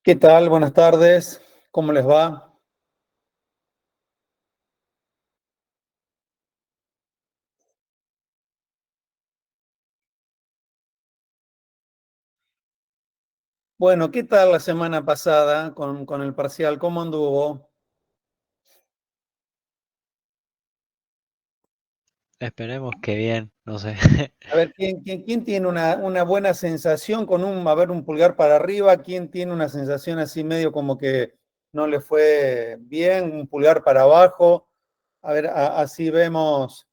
¿Qué tal? Buenas tardes. ¿Cómo les va? Bueno, ¿qué tal la semana pasada con el parcial? ¿Cómo anduvo? Esperemos que bien, no sé. A ver, ¿quién tiene una buena sensación con un pulgar para arriba? ¿Quién tiene una sensación así medio como que no le fue bien? Un pulgar para abajo. A ver, así vemos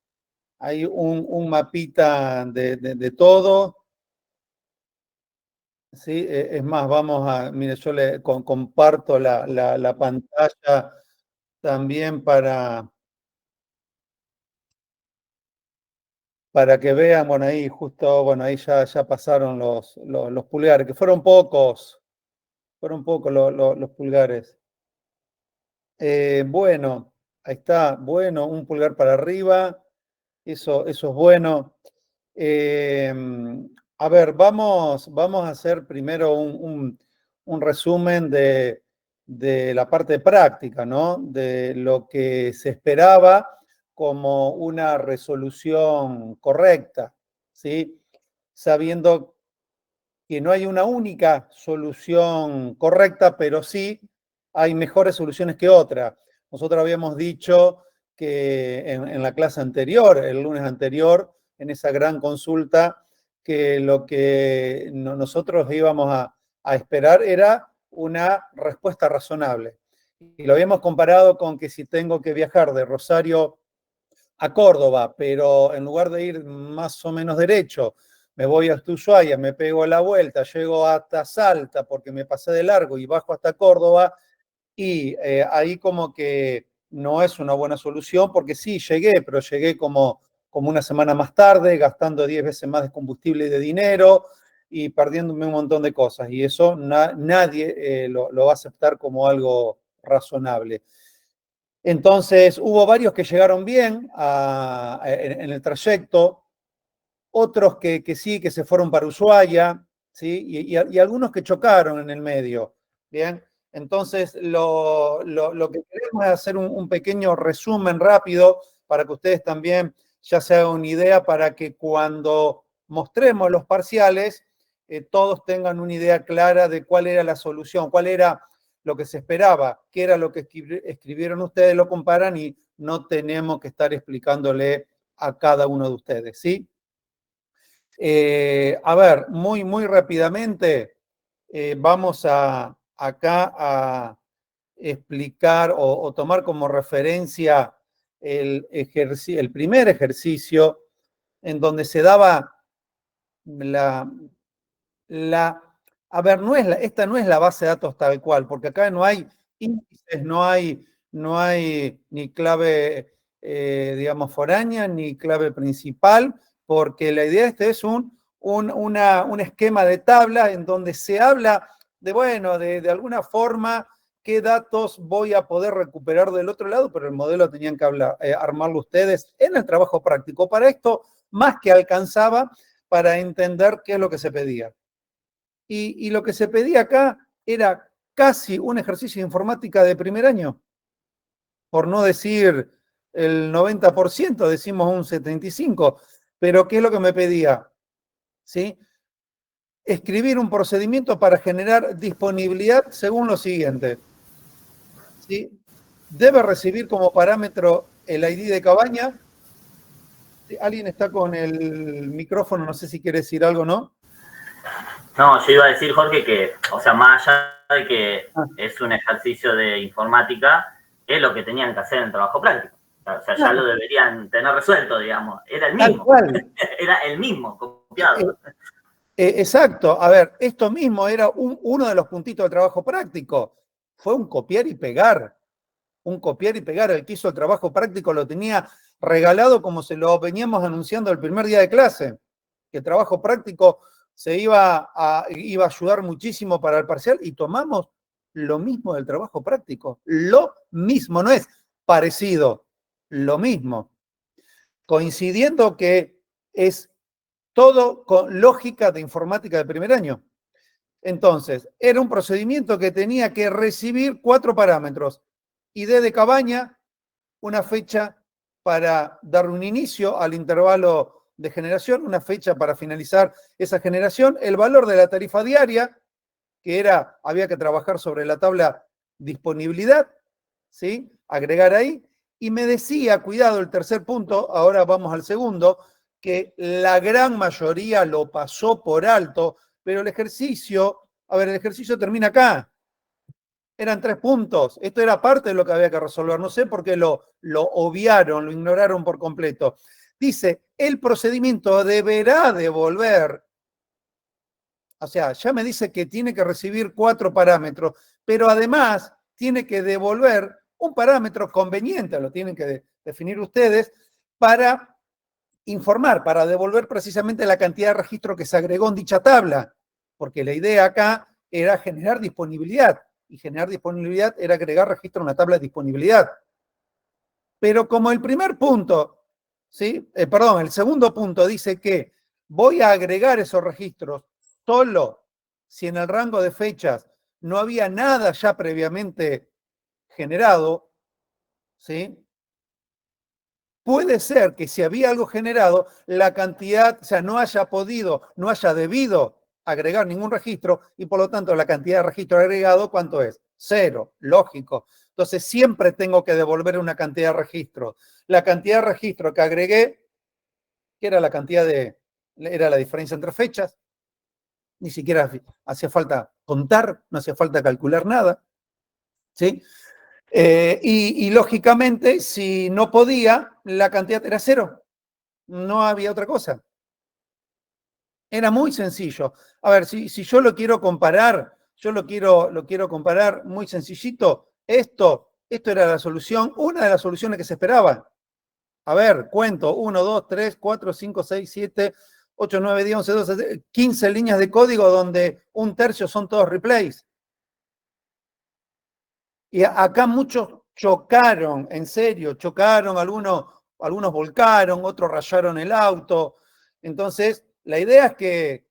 ahí un mapita de todo. Sí, es más, mire, yo comparto la pantalla también para que vean, bueno, ahí justo, bueno, ahí ya pasaron los pulgares, que fueron pocos los pulgares. Bueno, ahí está, bueno, un pulgar para arriba, eso es bueno. Eh, a ver, vamos a hacer primero un resumen de la parte práctica, ¿no? De lo que se esperaba como una resolución correcta, ¿sí? Sabiendo que no hay una única solución correcta, pero sí hay mejores soluciones que otras. Nosotros habíamos dicho que en la clase anterior, el lunes anterior, en esa gran consulta, que lo que nosotros íbamos a esperar era una respuesta razonable. Y lo habíamos comparado con que si tengo que viajar de Rosario a Córdoba, pero en lugar de ir más o menos derecho, me voy hasta Ushuaia, me pego la vuelta, llego hasta Salta porque me pasé de largo y bajo hasta Córdoba, y ahí como que no es una buena solución porque sí, llegué, pero llegué como una semana más tarde, gastando 10 veces más de combustible y de dinero y perdiéndome un montón de cosas. Y eso nadie lo va a aceptar como algo razonable. Entonces, hubo varios que llegaron bien en el trayecto, otros que sí, que se fueron para Ushuaia, ¿sí? Y algunos que chocaron en el medio. Bien, entonces lo que queremos es hacer un pequeño resumen rápido para que ustedes también ya se hagan una idea para que cuando mostremos los parciales, todos tengan una idea clara de cuál era la solución, cuál era lo que se esperaba, qué era lo que escribieron ustedes, lo comparan y no tenemos que estar explicándole a cada uno de ustedes, ¿sí? A ver, muy rápidamente vamos acá a explicar o tomar como referencia el primer ejercicio en donde se daba la, la a ver, esta no es la base de datos tal cual, porque acá no hay índices, no hay ni clave, digamos, foránea, ni clave principal, porque la idea es un esquema de tabla en donde se habla de, bueno, de alguna forma qué datos voy a poder recuperar del otro lado, pero el modelo tenían que armarlo ustedes en el trabajo práctico. Para esto, más que alcanzaba para entender qué es lo que se pedía. Y lo que se pedía acá era casi un ejercicio de informática de primer año, por no decir el 90%, decimos un 75%. Pero ¿qué es lo que me pedía? ¿Sí? Escribir un procedimiento para generar disponibilidad según lo siguiente. ¿Sí? Debe recibir como parámetro el ID de cabaña. ¿Alguien está con el micrófono? No sé si quiere decir algo, ¿no? No, yo iba a decir, Jorge, que, o sea, más allá de que Ah, es un ejercicio de informática, es lo que tenían que hacer en el trabajo práctico. O sea, ya claro, lo deberían tener resuelto, digamos. Era el tal mismo. cual. Era el mismo, Eh, copiado. Exacto, a ver, esto mismo era uno de los puntitos del trabajo práctico. Fue un copiar y pegar, un copiar y pegar. El que hizo el trabajo práctico lo tenía regalado como se lo veníamos anunciando el primer día de clase, que el trabajo práctico iba a ayudar muchísimo para el parcial y tomamos lo mismo del trabajo práctico. Lo mismo, no es parecido, lo mismo. Coincidiendo que es todo con lógica de informática de primer año. Entonces, era un procedimiento que tenía que recibir 4 parámetros. ID de cabaña, una fecha para dar un inicio al intervalo de generación, una fecha para finalizar esa generación, el valor de la tarifa diaria, que era, había que trabajar sobre la tabla disponibilidad, ¿sí? Agregar ahí, y me decía, cuidado, el tercer punto, ahora vamos al segundo, que la gran mayoría lo pasó por alto, pero el ejercicio termina acá. Eran 3 puntos. Esto era parte de lo que había que resolver. No sé por qué lo obviaron, lo ignoraron por completo. Dice, el procedimiento deberá devolver, o sea, ya me dice que tiene que recibir 4 parámetros, pero además tiene que devolver un parámetro conveniente, lo tienen que definir ustedes, para informar, para devolver precisamente la cantidad de registro que se agregó en dicha tabla, porque la idea acá era generar disponibilidad, y generar disponibilidad era agregar registro en la tabla de disponibilidad. Pero como el primer punto, ¿sí? El segundo punto dice que voy a agregar esos registros solo si en el rango de fechas no había nada ya previamente generado, ¿sí? Puede ser que si había algo generado, la cantidad, o sea, no haya podido, no haya debido agregar ningún registro y por lo tanto la cantidad de registro agregado, ¿cuánto es? 0, lógico. Entonces siempre tengo que devolver una cantidad de registro. La cantidad de registro que agregué, que era era la diferencia entre fechas, ni siquiera hacía falta contar, no hacía falta calcular nada, ¿sí? Y lógicamente, si no podía, la cantidad era 0. No había otra cosa. Era muy sencillo. A ver, si yo lo quiero comparar, lo quiero comparar muy sencillito. Esto era la solución, una de las soluciones que se esperaba. A ver, cuento, 1, 2, 3, 4, 5, 6, 7, 8, 9, 10, 11, 12, 15 líneas de código donde un tercio son todos replays. Y acá muchos chocaron, en serio, chocaron, algunos volcaron, otros rayaron el auto. Entonces, la idea es que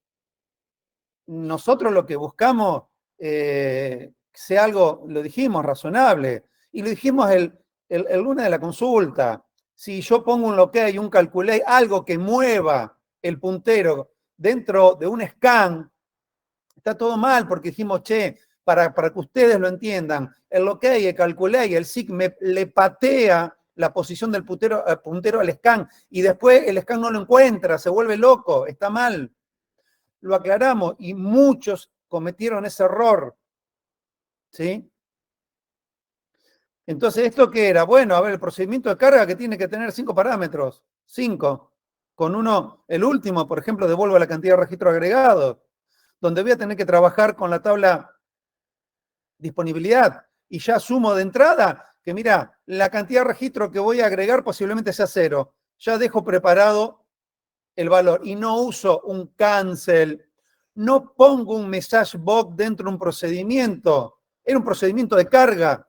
nosotros lo que buscamos sea algo, lo dijimos, razonable. Y lo dijimos el lunes de la consulta. Si yo pongo un lockay, un calculate, algo que mueva el puntero dentro de un scan, está todo mal porque dijimos, che, para que ustedes lo entiendan, el lockay, el calculate, el SIG le patea la posición del puntero al scan y después el scan no lo encuentra, se vuelve loco, está mal. Lo aclaramos y muchos cometieron ese error, ¿sí? Entonces, ¿esto qué era? Bueno, a ver, el procedimiento de carga que tiene que tener 5 parámetros, 5. Con uno, el último, por ejemplo, devuelvo la cantidad de registro agregado, donde voy a tener que trabajar con la tabla disponibilidad y ya asumo de entrada que, mira, la cantidad de registro que voy a agregar posiblemente sea 0. Ya dejo preparado el valor y no uso un cancel, no pongo un message box dentro de un procedimiento, era un procedimiento de carga.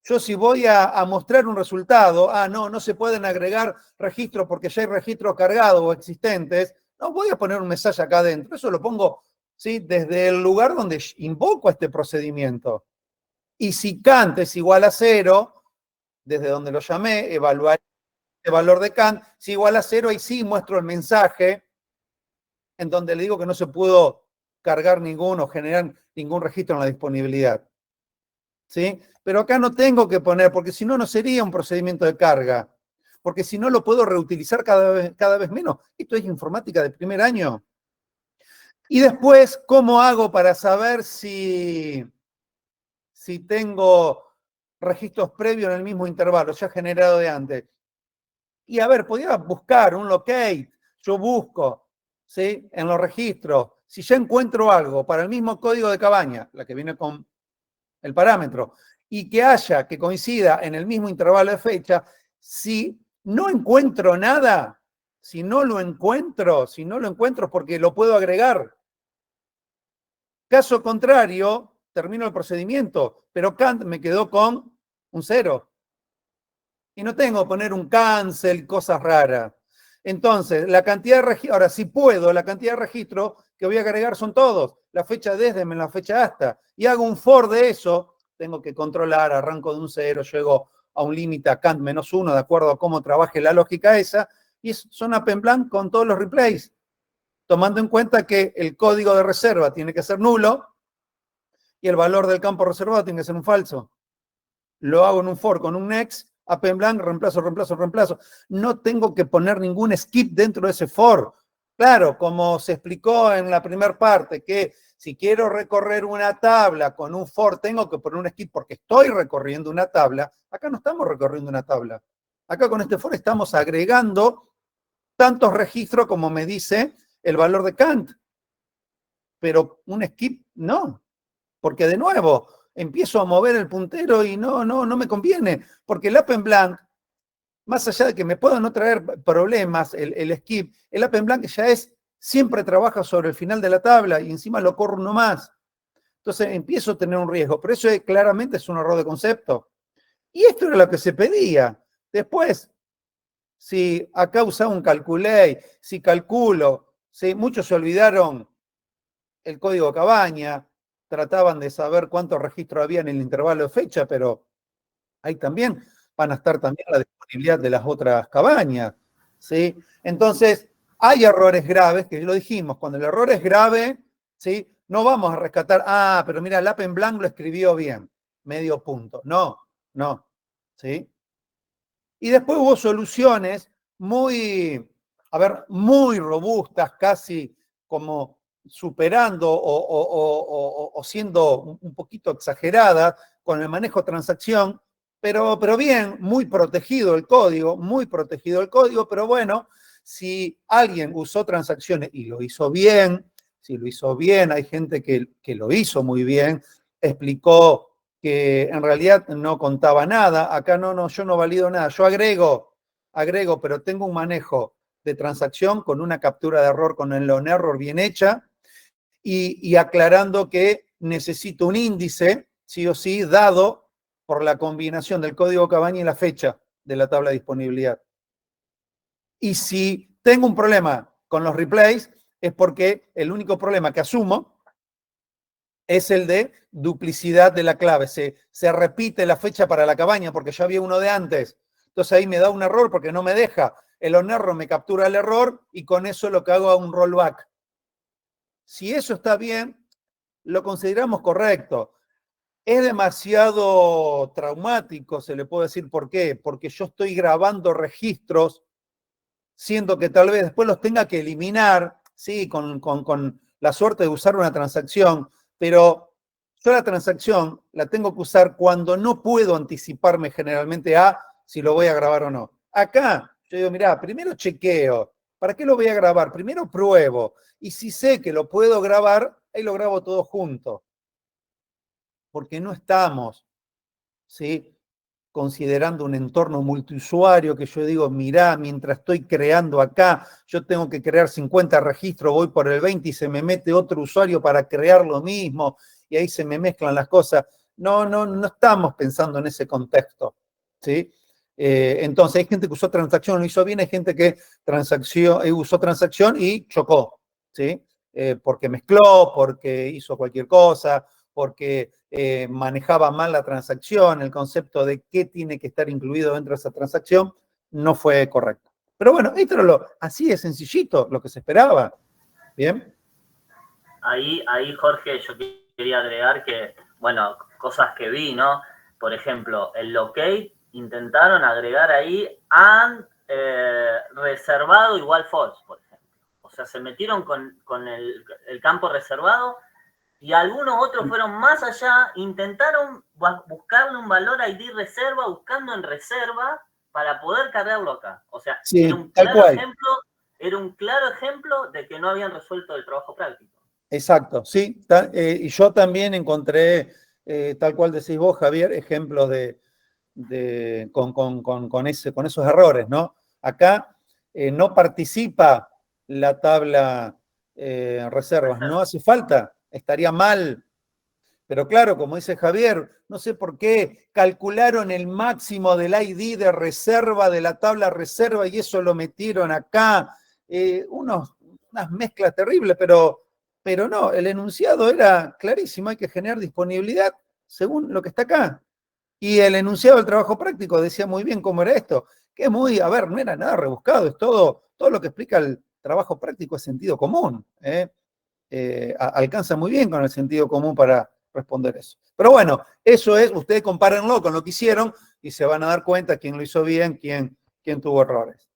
Yo si voy a mostrar un resultado, no se pueden agregar registros porque ya hay registros cargados o existentes, no voy a poner un mensaje acá adentro, eso lo pongo, ¿sí? Desde el lugar donde invoco este procedimiento. Y si Kant es igual a 0, desde donde lo llamé, evaluar el valor de Kant, si igual a 0, ahí sí muestro el mensaje en donde le digo que no se pudo cargar o generar ningún registro en la disponibilidad. ¿Sí? Pero acá no tengo que poner, porque si no, no sería un procedimiento de carga. Porque si no, lo puedo reutilizar cada vez menos. Esto es informática de primer año. Y después, ¿cómo hago para saber si tengo registros previos en el mismo intervalo, ya generado de antes? Y a ver, podía buscar un locate. Yo busco, ¿sí? En los registros. Si ya encuentro algo para el mismo código de cabaña, la que viene con el parámetro, y que coincida en el mismo intervalo de fecha, si no encuentro nada, si no lo encuentro porque lo puedo agregar. Caso contrario, termino el procedimiento, pero Kant me quedó con un 0. Y no tengo que poner un cancel, cosas raras. Entonces, la cantidad de registros, ahora si puedo, la cantidad de registros que voy a agregar son todos, la fecha desde, la fecha hasta, y hago un for de eso, tengo que controlar, arranco de un 0, llego a un límite a Kant -1, de acuerdo a cómo trabaje la lógica esa, y son append blank con todos los replays, tomando en cuenta que el código de reserva tiene que ser nulo y el valor del campo reservado tiene que ser un falso. Lo hago en un for con un next, append blank, reemplazo, reemplazo, reemplazo. No tengo que poner ningún skip dentro de ese for. Claro, como se explicó en la primera parte, que si quiero recorrer una tabla con un for, tengo que poner un skip porque estoy recorriendo una tabla. Acá no estamos recorriendo una tabla. Acá con este for estamos agregando tantos registros como me dice el valor de Kant. Pero un skip no. Porque de nuevo, empiezo a mover el puntero y no me conviene. Porque el append blank, más allá de que me pueda no traer problemas el skip, el append blank ya siempre trabaja sobre el final de la tabla y encima lo corro uno más. Entonces empiezo a tener un riesgo, pero eso claramente es un error de concepto. Y esto era lo que se pedía. Después, si acá usaba un calculate, si calculo, si muchos se olvidaron el código Cabaña, trataban de saber cuántos registros había en el intervalo de fecha, pero ahí también van a estar también la disponibilidad de las otras cabañas, ¿sí? Entonces, hay errores graves, que lo dijimos, cuando el error es grave, ¿sí? No vamos a rescatar, pero mira, el append blank lo escribió bien, medio punto. No, ¿sí? Y después hubo soluciones muy robustas, casi como superando o siendo un poquito exageradas con el manejo de transacción, pero bien, muy protegido el código, pero bueno, si alguien usó transacciones y lo hizo bien, hay gente que lo hizo muy bien, explicó que en realidad no contaba nada, acá yo no valido nada, yo agrego, pero tengo un manejo de transacción con una captura de error con el on error bien hecha y aclarando que necesito un índice, sí o sí, dado por la combinación del código Cabaña y la fecha de la tabla de disponibilidad. Y si tengo un problema con los replays, es porque el único problema que asumo es el de duplicidad de la clave. Se repite la fecha para la cabaña porque ya había uno de antes. Entonces ahí me da un error porque no me deja. El on error me captura el error y con eso lo que hago es un rollback. Si eso está bien, lo consideramos correcto. Es demasiado traumático, se le puede decir por qué. Porque yo estoy grabando registros, siendo que tal vez después los tenga que eliminar, sí, con la suerte de usar una transacción, pero yo la transacción la tengo que usar cuando no puedo anticiparme generalmente a si lo voy a grabar o no. Acá, yo digo, mirá, primero chequeo. ¿Para qué lo voy a grabar? Primero pruebo. Y si sé que lo puedo grabar, ahí lo grabo todo junto. Porque no estamos, ¿sí?, considerando un entorno multiusuario que yo digo, mirá, mientras estoy creando acá, yo tengo que crear 50 registros, voy por el 20 y se me mete otro usuario para crear lo mismo y ahí se me mezclan las cosas. No estamos pensando en ese contexto, ¿sí? Entonces hay gente que usó transacción, lo hizo bien, hay gente que usó transacción y chocó, ¿sí? Porque mezcló, porque hizo cualquier cosa, porque manejaba mal la transacción, el concepto de qué tiene que estar incluido dentro de esa transacción, no fue correcto. Pero bueno, esto era así de sencillito, lo que se esperaba. ¿Bien? Ahí, Jorge, yo quería agregar que, bueno, cosas que vi, ¿no? Por ejemplo, el locate, intentaron agregar ahí and reservado igual false, por ejemplo. O sea, se metieron con el campo reservado y algunos otros fueron más allá, intentaron buscarle un valor ID reserva, buscando en reserva para poder cargarlo acá. O sea, sí, era un claro ejemplo de que no habían resuelto el trabajo práctico. Exacto, sí. Y yo también encontré, tal cual decís vos, Javier, ejemplos con esos errores, ¿no? Acá no participa la tabla reservas, no hace falta, estaría mal Pero claro, como dice Javier, no sé por qué calcularon el máximo del ID de reserva, de la tabla reserva, y eso lo metieron acá. Unas mezclas terribles, pero no, el enunciado era clarísimo, hay que generar disponibilidad según lo que está acá. Y el enunciado del trabajo práctico decía muy bien cómo era esto, que es muy, a ver, no era nada rebuscado, es todo lo que explica el trabajo práctico es sentido común. Alcanza muy bien con el sentido común para responder eso. Pero bueno, eso es, ustedes compárenlo con lo que hicieron y se van a dar cuenta quién lo hizo bien, quién tuvo errores.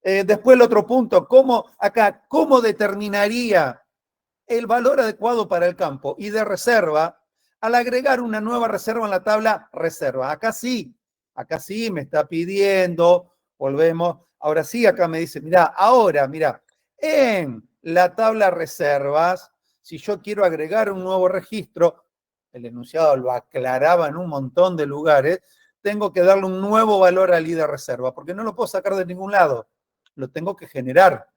Después el otro punto, ¿cómo determinaría el valor adecuado para el campo y de reserva al agregar una nueva reserva en la tabla reserva? Acá sí me está pidiendo, volvemos, ahora sí, acá me dice, mira, en la tabla reservas, si yo quiero agregar un nuevo registro, el enunciado lo aclaraba en un montón de lugares, tengo que darle un nuevo valor al ID de reserva, porque no lo puedo sacar de ningún lado, lo tengo que generar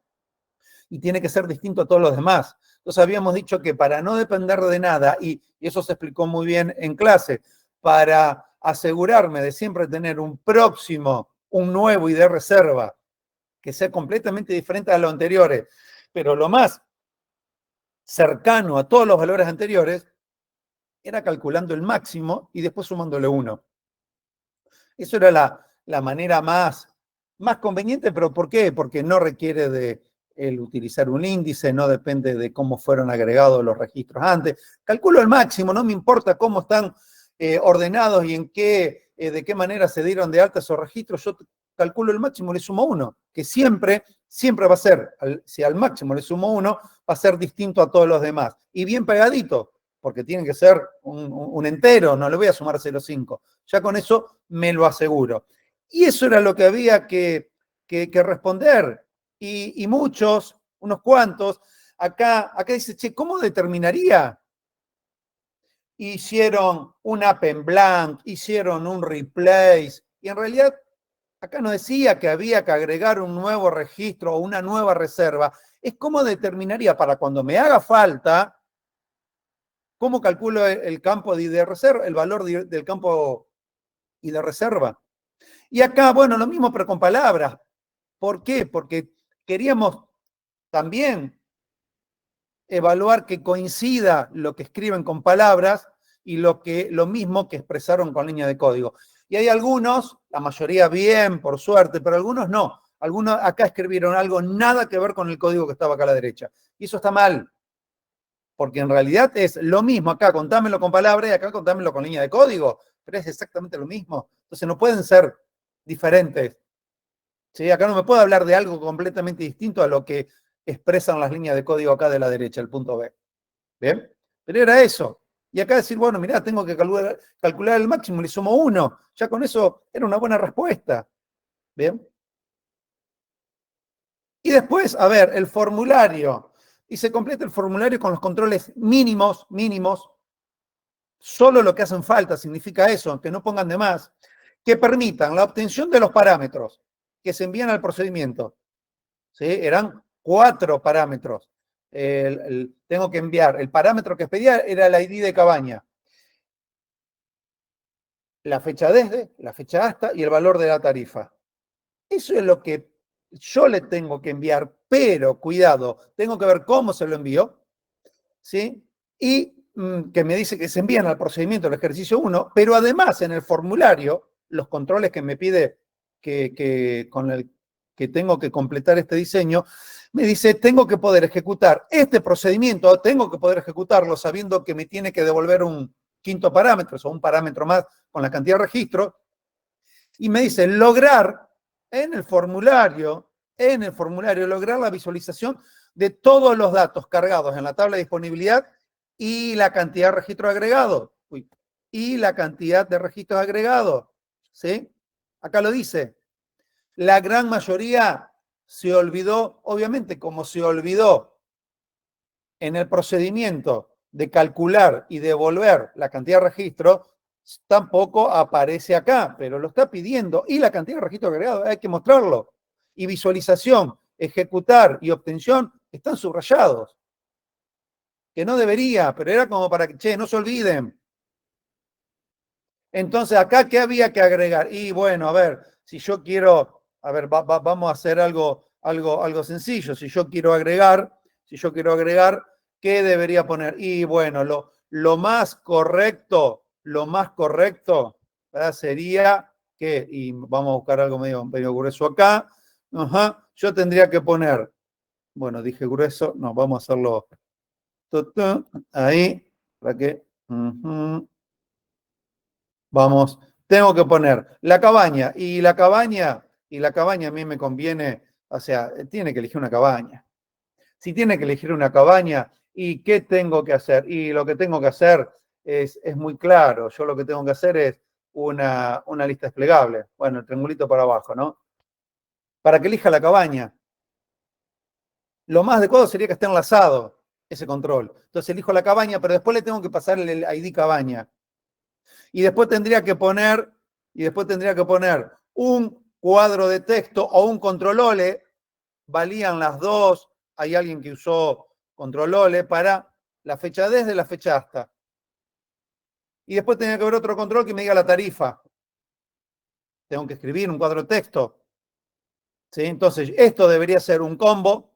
y tiene que ser distinto a todos los demás. Entonces habíamos dicho que para no depender de nada, y eso se explicó muy bien en clase, para asegurarme de siempre tener un nuevo ID de reserva, que sea completamente diferente a los anteriores, pero lo más cercano a todos los valores anteriores, era calculando el máximo y después sumándole 1. Eso era la manera más conveniente, pero ¿por qué? Porque no requiere de el utilizar un índice, no depende de cómo fueron agregados los registros antes. Calculo el máximo, no me importa cómo están ordenados y de qué manera se dieron de alta esos registros, yo calculo el máximo y le sumo 1, que siempre va a ser, si al máximo le sumo 1, va a ser distinto a todos los demás. Y bien pegadito, porque tiene que ser un entero, no le voy a sumar 0,5. Ya con eso me lo aseguro. Y eso era lo que había que responder. Y muchos, unos cuantos, acá dice, che, ¿cómo determinaría? Hicieron un append blank, hicieron un replace, y en realidad acá no decía que había que agregar un nuevo registro o una nueva reserva. Es cómo determinaría para cuando me haga falta, cómo calculo el campo de reserva, el valor del campo y de reserva. Y acá, bueno, lo mismo, pero con palabras. ¿Por qué? Porque queríamos también evaluar que coincida lo que escriben con palabras y lo mismo que expresaron con línea de código. Y hay algunos, la mayoría bien, por suerte, pero algunos no. Algunos acá escribieron algo nada que ver con el código que estaba acá a la derecha. Y eso está mal, porque en realidad es lo mismo. Acá contámelo con palabras y acá contámelo con línea de código, pero es exactamente lo mismo. Entonces no pueden ser diferentes. ¿Sí? Acá no me puedo hablar de algo completamente distinto a lo que expresan las líneas de código acá de la derecha, el punto B. ¿Bien? Pero era eso. Y acá decir, bueno, mirá, tengo que calcular el máximo, le sumo 1. Ya con eso era una buena respuesta. ¿Bien? Y después, a ver, el formulario. Y se completa el formulario con los controles mínimos, solo lo que hacen falta, significa eso, que no pongan de más, que permitan la obtención de los parámetros que se envían al procedimiento. ¿Sí? Eran 4 parámetros. Tengo que enviar, el parámetro que pedía era el ID de cabaña, la fecha desde, la fecha hasta y el valor de la tarifa. Eso es lo que yo le tengo que enviar, pero cuidado, tengo que ver cómo se lo envío, ¿sí? Y que me dice que se envían al procedimiento del ejercicio 1, pero además en el formulario, los controles que me pide con el que tengo que completar este diseño, me dice, tengo que poder ejecutar este procedimiento, tengo que poder ejecutarlo sabiendo que me tiene que devolver un quinto parámetro, o un parámetro más con la cantidad de registros, y me dice, lograr en el formulario, lograr la visualización de todos los datos cargados en la tabla de disponibilidad y la cantidad de registros agregados. Y la cantidad de registros agregados. ¿Sí? Acá lo dice. La gran mayoría se olvidó, obviamente, como se olvidó en el procedimiento de calcular y devolver la cantidad de registros, tampoco aparece acá, pero lo está pidiendo. Y la cantidad de registros agregados, hay que mostrarlo. Y visualización, ejecutar y obtención están subrayados. que no debería, pero era como para que, che, no se olviden. Entonces, acá, ¿qué había que agregar? Y bueno, a ver, si yo quiero, a ver, vamos a hacer algo sencillo. Si yo quiero agregar, ¿qué debería poner? Y bueno, lo más correcto, ¿verdad? Sería que, y vamos a buscar algo medio grueso acá. Ajá, yo tendría que poner, bueno, dije grueso, no, vamos a hacerlo ahí, para que, vamos, tengo que poner la cabaña, y la cabaña a mí me conviene, o sea, tiene que elegir una cabaña. Si tiene que elegir una cabaña, ¿y qué tengo que hacer? Y lo que tengo que hacer es muy claro. Yo lo que tengo que hacer es una lista desplegable. Bueno, el triangulito para abajo, ¿no? Para que elija la cabaña. Lo más adecuado sería que esté enlazado ese control. Entonces elijo la cabaña, pero después le tengo que pasar el ID cabaña. Y después tendría que poner un cuadro de texto o un control OLE. Valían las dos. Hay alguien que usó control OLE para la fecha desde la fecha hasta. Y después tenía que haber otro control que me diga la tarifa. Tengo que escribir un cuadro de texto. ¿Sí? Entonces, esto debería ser un combo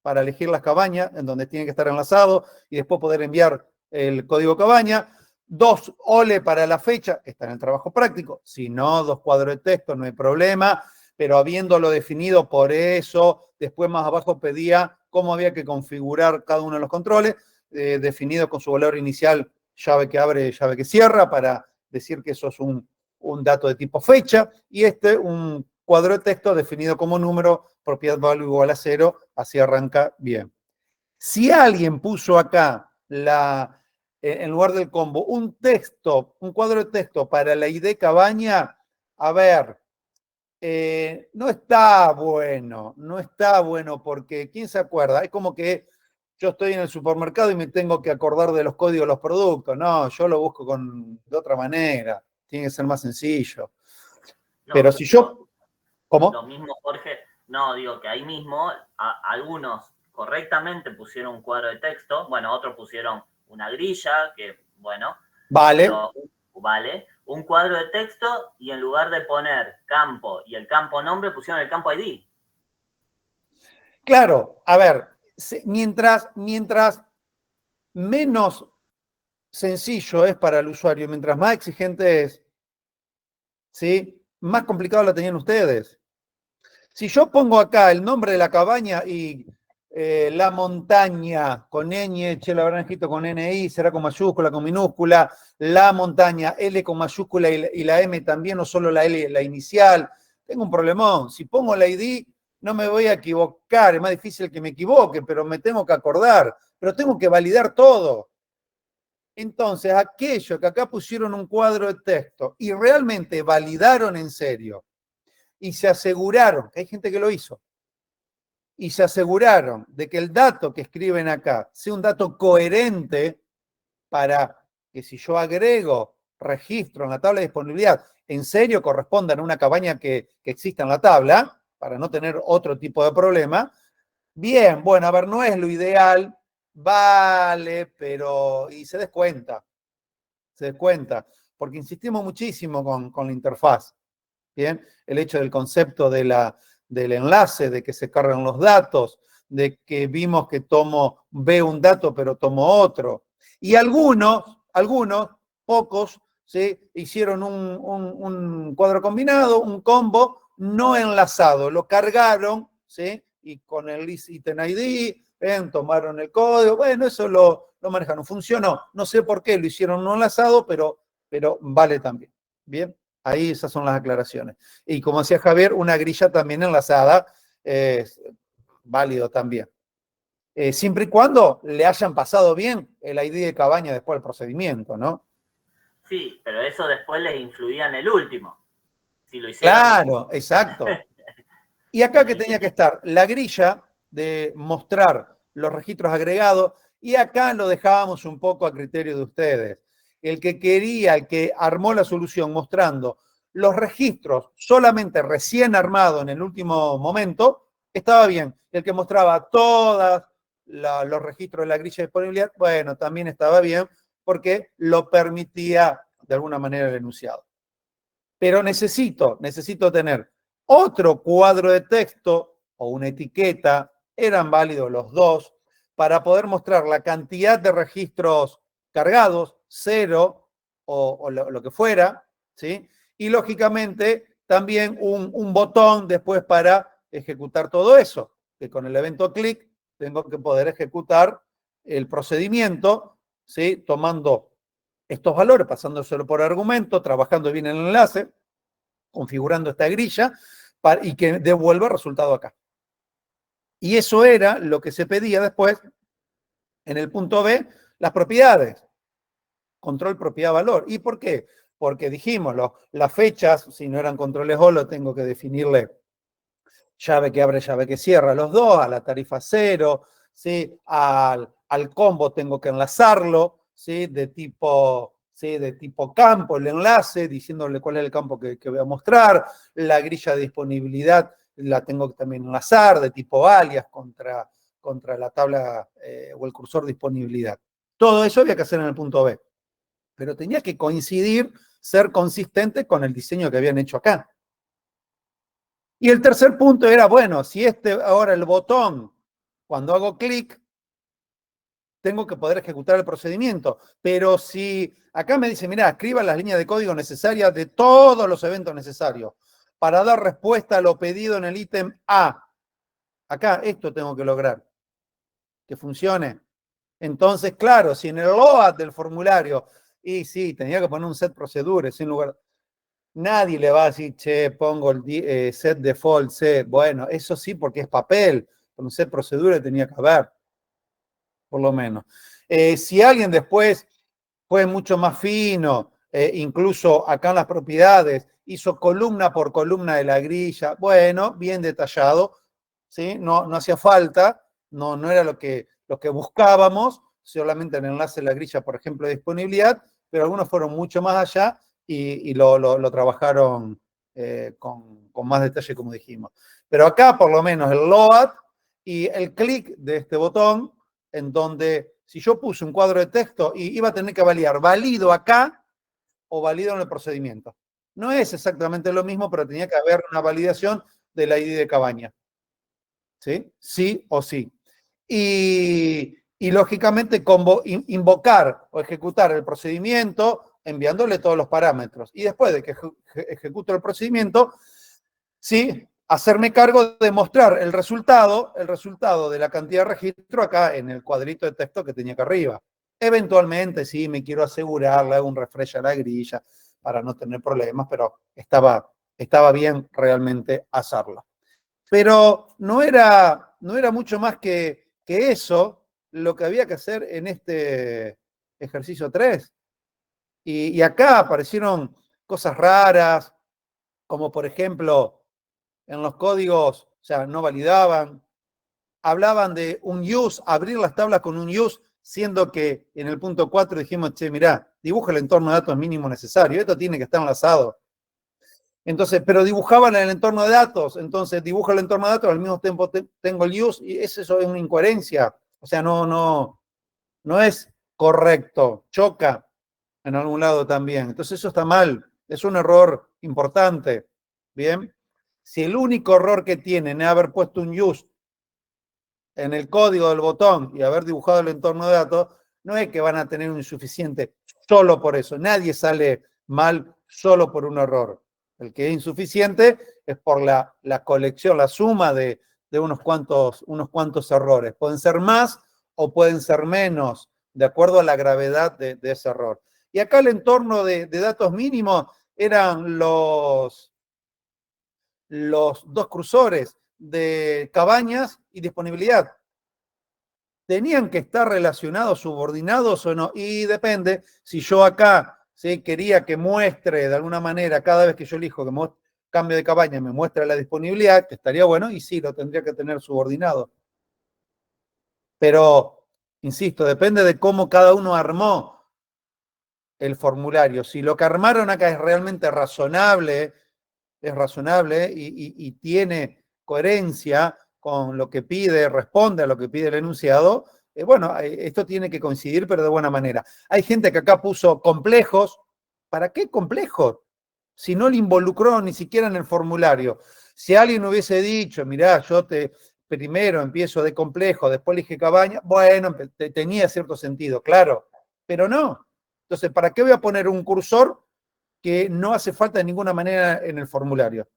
para elegir las cabañas, en donde tiene que estar enlazado, y después poder enviar el código cabaña. 2 OLE para la fecha, está en el trabajo práctico. Si no, 2 cuadros de texto, no hay problema, pero habiéndolo definido, por eso, después más abajo pedía cómo había que configurar cada uno de los controles, definido con su valor inicial, llave que abre, llave que cierra, para decir que eso es un dato de tipo fecha, y un cuadro de texto definido como número, propiedad value igual a 0, así arranca bien. Si alguien puso acá en lugar del combo un cuadro de texto para la ID cabaña, a ver, no está bueno porque, ¿quién se acuerda? Es como que yo estoy en el supermercado y me tengo que acordar de los códigos de los productos. No, yo lo busco de otra manera, tiene que ser más sencillo. No, pero si yo... ¿Cómo? Lo mismo, Jorge, no, digo que ahí mismo algunos correctamente pusieron un cuadro de texto, bueno, otros pusieron una grilla, que bueno, vale. Pero, vale, un cuadro de texto y en lugar de poner campo y el campo nombre pusieron el campo ID. Claro, a ver, mientras menos sencillo es para el usuario, mientras más exigente es, ¿sí? Más complicado lo tenían ustedes. Si yo pongo acá el nombre de la cabaña y la montaña con ñ, chela naranjito con NI, será con mayúscula, con minúscula, la montaña, L con mayúscula y la M también, o solo la L, la inicial, tengo un problemón. Si pongo la ID, no me voy a equivocar, es más difícil que me equivoque, pero me tengo que acordar, pero tengo que validar todo. Entonces, aquello que acá pusieron un cuadro de texto y realmente validaron en serio y se aseguraron, que hay gente que lo hizo, y se aseguraron de que el dato que escriben acá sea un dato coherente para que si yo agrego registro en la tabla de disponibilidad, en serio correspondan a una cabaña que exista en la tabla, para no tener otro tipo de problema. Bien, bueno, a ver, no es lo ideal, vale, pero... y se descuenta, porque insistimos muchísimo con la interfaz. Bien, el hecho del concepto del enlace, de que se cargan los datos, de que vimos que veo un dato pero tomo otro. Y algunos, pocos, ¿sí? Hicieron un cuadro combinado, un combo no enlazado, lo cargaron, ¿sí? Y con el item ID, tomaron el código, bueno, eso lo manejaron, funcionó. No sé por qué lo hicieron no enlazado, pero vale también. Bien. Ahí esas son las aclaraciones. Y como decía Javier, una grilla también enlazada es válido también. Siempre y cuando le hayan pasado bien el ID de cabaña después del procedimiento, ¿no? Sí, pero eso después les influía en el último. Si lo hicieron. Claro, exacto. Y acá que tenía que estar la grilla de mostrar los registros agregados, y acá lo dejábamos un poco a criterio de ustedes. El que quería, el que armó la solución mostrando los registros solamente recién armado en el último momento, estaba bien. El que mostraba todas los registros de la grilla de disponibilidad, bueno, también estaba bien porque lo permitía de alguna manera el enunciado. Pero necesito tener otro cuadro de texto o una etiqueta, eran válidos los dos, para poder mostrar la cantidad de registros cargados, 0 o lo que fuera, ¿sí? Y lógicamente también un botón después para ejecutar todo eso, que con el evento clic tengo que poder ejecutar el procedimiento, ¿sí? Tomando estos valores, pasándoselo por argumento, trabajando bien el enlace, configurando esta grilla y que devuelva el resultado acá. Y eso era lo que se pedía después en el punto B, las propiedades. Control, propiedad, valor. ¿Y por qué? Porque dijimos, las fechas, si no eran controles OLO, tengo que definirle llave que abre, llave que cierra, los dos, a la tarifa 0, ¿sí? Al combo tengo que enlazarlo, ¿sí? De tipo campo, el enlace, diciéndole cuál es el campo que voy a mostrar, la grilla de disponibilidad la tengo que también enlazar, de tipo alias contra la tabla o el cursor disponibilidad. Todo eso había que hacer en el punto B, pero tenía que coincidir, ser consistente con el diseño que habían hecho acá. Y el tercer punto era, bueno, si ahora el botón, cuando hago clic, tengo que poder ejecutar el procedimiento. Pero si acá me dice, mira, escriba las líneas de código necesarias de todos los eventos necesarios para dar respuesta a lo pedido en el ítem A. Acá esto tengo que lograr, que funcione. Entonces, claro, si en el load del formulario, y sí, tenía que poner un set procedures en lugar... Nadie le va a decir, che, pongo el set default C. Bueno, eso sí, porque es papel. Con un set procedure tenía que haber, por lo menos. Si alguien después fue mucho más fino, incluso acá en las propiedades, hizo columna por columna de la grilla, bueno, bien detallado, ¿sí? No hacía falta, no era lo que buscábamos, solamente el enlace de la grilla, por ejemplo, de disponibilidad, pero algunos fueron mucho más allá y lo trabajaron con más detalle, como dijimos. Pero acá, por lo menos, el load y el clic de este botón, en donde si yo puse un cuadro de texto y iba a tener que validar válido acá o válido en el procedimiento. No es exactamente lo mismo, pero tenía que haber una validación del ID de Cabaña. ¿Sí? Sí o sí. Y lógicamente invocar o ejecutar el procedimiento enviándole todos los parámetros. Y después de que ejecuto el procedimiento, sí, hacerme cargo de mostrar el resultado de la cantidad de registro acá en el cuadrito de texto que tenía acá arriba. Eventualmente, sí, me quiero asegurar, le hago un refresh a la grilla para no tener problemas, pero estaba bien realmente hacerlo. Pero no era mucho más que eso lo que había que hacer en este ejercicio 3. Y acá aparecieron cosas raras, como por ejemplo, en los códigos, o sea, no validaban, hablaban de un use, abrir las tablas con un use, siendo que en el punto 4 dijimos, che, mirá, dibuja el entorno de datos mínimo necesario, esto tiene que estar enlazado. Entonces, pero dibujaban en el entorno de datos, entonces dibujo el entorno de datos, al mismo tiempo tengo el use, y eso es una incoherencia. O sea, no es correcto, choca en algún lado también. Entonces eso está mal, es un error importante. Bien, si el único error que tienen es haber puesto un use en el código del botón y haber dibujado el entorno de datos, no es que van a tener un insuficiente solo por eso. Nadie sale mal solo por un error. El que es insuficiente es por la colección, la suma de unos cuantos errores. Pueden ser más o pueden ser menos, de acuerdo a la gravedad de ese error. Y acá el entorno de datos mínimos eran los dos cursores de Cabañas y disponibilidad. ¿Tenían que estar relacionados, subordinados o no? Y depende, si yo acá ¿sí? Quería que muestre de alguna manera, cada vez que yo elijo que cambio de cabaña, me muestre la disponibilidad, que estaría bueno, y sí, lo tendría que tener subordinado. Pero, insisto, depende de cómo cada uno armó el formulario. Si lo que armaron acá es realmente razonable, y tiene coherencia, con lo que pide, responde a lo que pide el enunciado, bueno, esto tiene que coincidir, pero de buena manera. Hay gente que acá puso complejos. ¿Para qué complejos? Si no le involucró ni siquiera en el formulario. Si alguien hubiese dicho, mirá, primero empiezo de complejo, después elige Cabaña, bueno, tenía cierto sentido, claro, pero no. Entonces, ¿para qué voy a poner un cursor que no hace falta de ninguna manera en el formulario?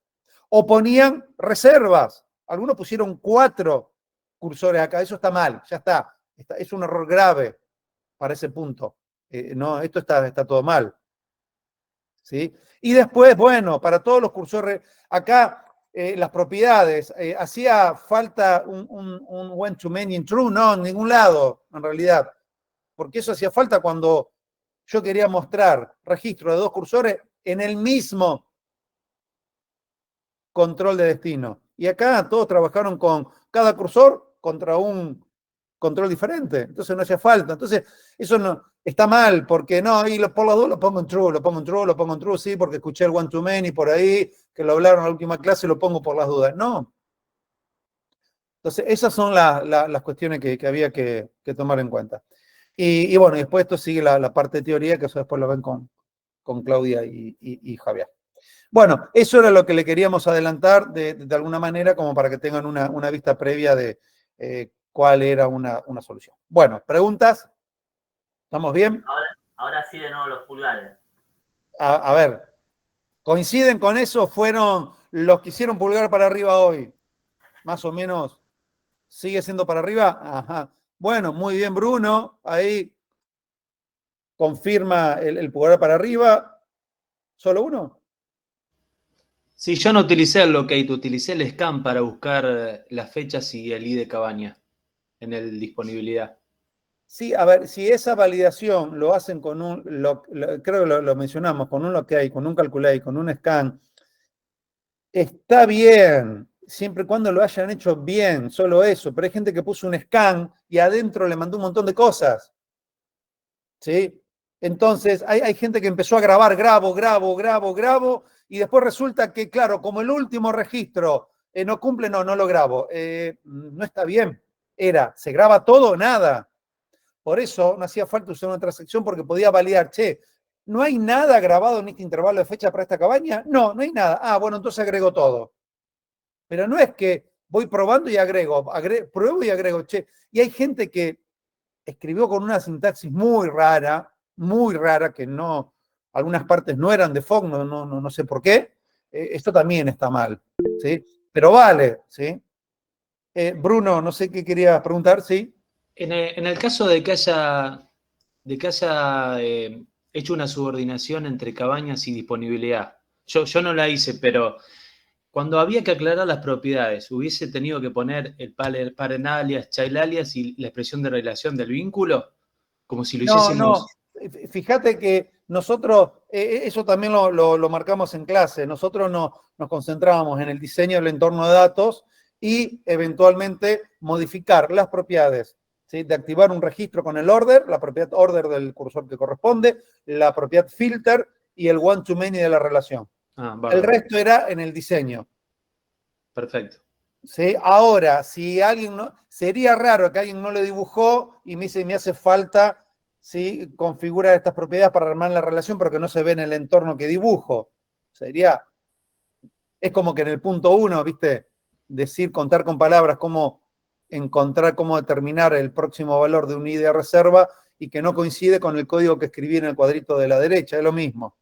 O ponían reservas. Algunos pusieron 4 cursores acá. Eso está mal, ya está. Es un error grave para ese punto. No, esto está todo mal. ¿Sí? Y después, bueno, para todos los cursores, acá las propiedades, hacía falta un one to many in true, no, en ningún lado, en realidad. Porque eso hacía falta cuando yo quería mostrar registro de 2 cursores en el mismo control de destino. Y acá todos trabajaron con cada cursor contra un control diferente. Entonces no hacía falta. Entonces eso no está mal, porque no, y por las 2 lo pongo en true, lo pongo en true, lo pongo en true, sí, porque escuché el one to many por ahí, que lo hablaron en la última clase y lo pongo por las dudas. No. Entonces esas son las cuestiones que había que tomar en cuenta. Y bueno, después esto sigue la parte de teoría, que eso después lo ven con Claudia y Javier. Bueno, eso era lo que le queríamos adelantar de alguna manera, como para que tengan una vista previa de cuál era una solución. Bueno, ¿preguntas? ¿Estamos bien? Ahora sí de nuevo los pulgares. A ver, ¿coinciden con eso? ¿Fueron los que hicieron pulgar para arriba hoy? Más o menos, ¿sigue siendo para arriba? Ajá. Bueno, muy bien, Bruno. Ahí confirma el pulgar para arriba. ¿Solo uno? Sí, yo no utilicé el locate, utilicé el scan para buscar las fechas y el ID de Cabaña en el disponibilidad. Sí, a ver, si esa validación lo hacen con creo que lo mencionamos, con un locate, con un calculate, con un scan, está bien, siempre y cuando lo hayan hecho bien, solo eso. Pero hay gente que puso un scan y adentro le mandó un montón de cosas. ¿Sí? Entonces, hay gente que empezó a grabar, grabo, y después resulta que, claro, como el último registro no cumple, no lo grabo. No está bien. ¿Se graba todo o nada? Por eso no hacía falta usar una transacción, porque podía validar, che, ¿no hay nada grabado en este intervalo de fecha para esta cabaña? No hay nada. Ah, bueno, entonces agrego todo. Pero no es que voy probando y pruebo y agrego, che. Y hay gente que escribió con una sintaxis muy rara, que no, algunas partes no eran de Fogg, no sé por qué. Esto también está mal, ¿sí? Pero vale, ¿sí? Bruno, no sé qué querías preguntar, ¿sí? En el caso de que haya hecho una subordinación entre Cabañas y disponibilidad, yo no la hice, pero cuando había que aclarar las propiedades, ¿hubiese tenido que poner el parent alias, child alias y la expresión de relación del vínculo? Como si lo hiciésemos. No. Fíjate que nosotros, eso también lo marcamos en clase, nosotros nos concentrábamos en el diseño del entorno de datos y eventualmente modificar las propiedades, ¿sí? De activar un registro con el order, la propiedad order del cursor que corresponde, la propiedad filter y el one to many de la relación. El resto era en el diseño. Perfecto. ¿Sí? Ahora, si alguien no, sería raro que alguien no le dibujó y me dice, me hace falta, ¿sí?, configurar estas propiedades para armar la relación, pero que no se ve en el entorno que dibujo. Es como que en el punto 1, ¿viste? Contar con palabras cómo encontrar, cómo determinar el próximo valor de un ID de reserva y que no coincide con el código que escribí en el cuadrito de la derecha, es lo mismo.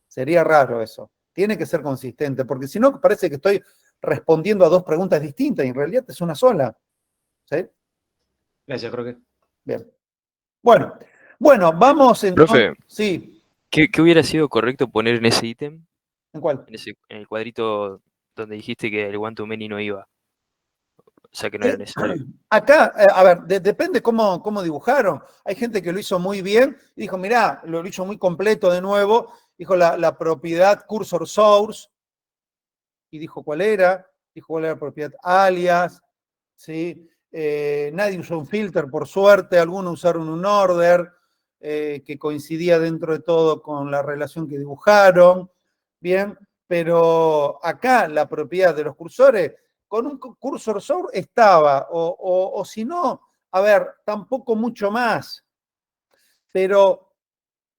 Sería raro eso. Tiene que ser consistente, porque si no parece que estoy respondiendo a 2 preguntas distintas y en realidad es una sola. ¿Sí? Gracias, creo que. Bien. Bueno, vamos entonces. Profe, Sí. ¿qué hubiera sido correcto poner en ese ítem? ¿En cuál? En el cuadrito donde dijiste que el one to many no iba. O sea que no era necesario. Acá, a ver, depende cómo dibujaron. Hay gente que lo hizo muy bien y dijo, mirá, lo hizo muy completo de nuevo. Dijo la propiedad cursor source y dijo cuál era. Dijo cuál era la propiedad alias. ¿Sí? Nadie usó un filter, por suerte. Algunos usaron un order que coincidía dentro de todo con la relación que dibujaron. Bien, pero acá la propiedad de los cursores con un cursor sort estaba, o si no, a ver, tampoco mucho más. Pero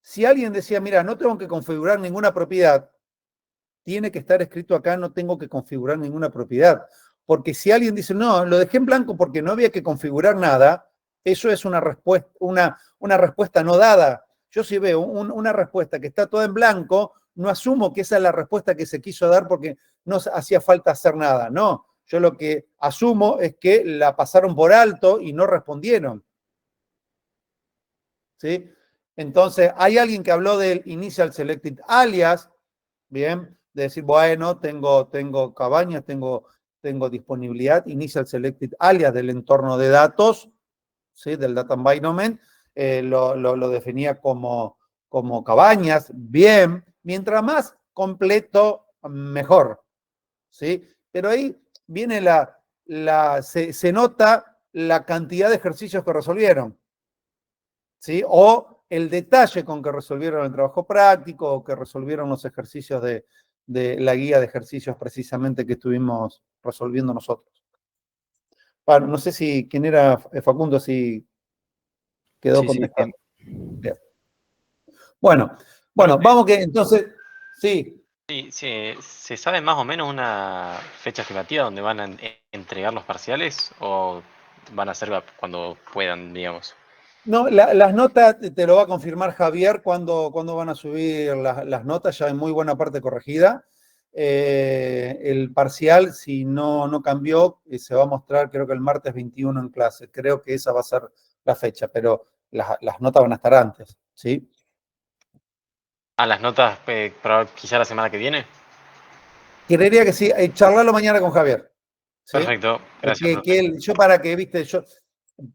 si alguien decía, mira, no tengo que configurar ninguna propiedad, tiene que estar escrito acá, no tengo que configurar ninguna propiedad. Porque si alguien dice, no, lo dejé en blanco porque no había que configurar nada, eso es una respuesta no dada. Yo si veo una respuesta que está toda en blanco, no asumo que esa es la respuesta que se quiso dar porque no hacía falta hacer nada. No, yo lo que asumo es que la pasaron por alto y no respondieron. ¿Sí? Entonces, hay alguien que habló del initial selected alias, bien, de decir, bueno, tengo cabañas, tengo disponibilidad, initial selected alias del entorno de datos, ¿sí? Del data environment, lo definía como cabañas, bien, mientras más completo, mejor, ¿sí? Pero ahí viene se nota la cantidad de ejercicios que resolvieron, ¿sí? O el detalle con que resolvieron el trabajo práctico o que resolvieron los ejercicios de la guía de ejercicios precisamente que estuvimos resolviendo nosotros. Bueno, no sé si quién era Facundo, si quedó Sí, sí, contestado. bien. Bien. Bueno, vamos que entonces, sí. Sí, ¿se sabe más o menos una fecha estimativa donde van a entregar los parciales o van a ser cuando puedan, digamos? No, las notas te lo va a confirmar Javier cuando van a subir las notas, ya en muy buena parte corregida. El parcial, si no cambió, se va a mostrar creo que el martes 21 en clase. Creo que esa va a ser la fecha, pero las notas van a estar antes, ¿sí? ¿A las notas quizá la semana que viene? Creería que sí. Charlarlo mañana con Javier. ¿Sí? Perfecto, gracias, profe. Yo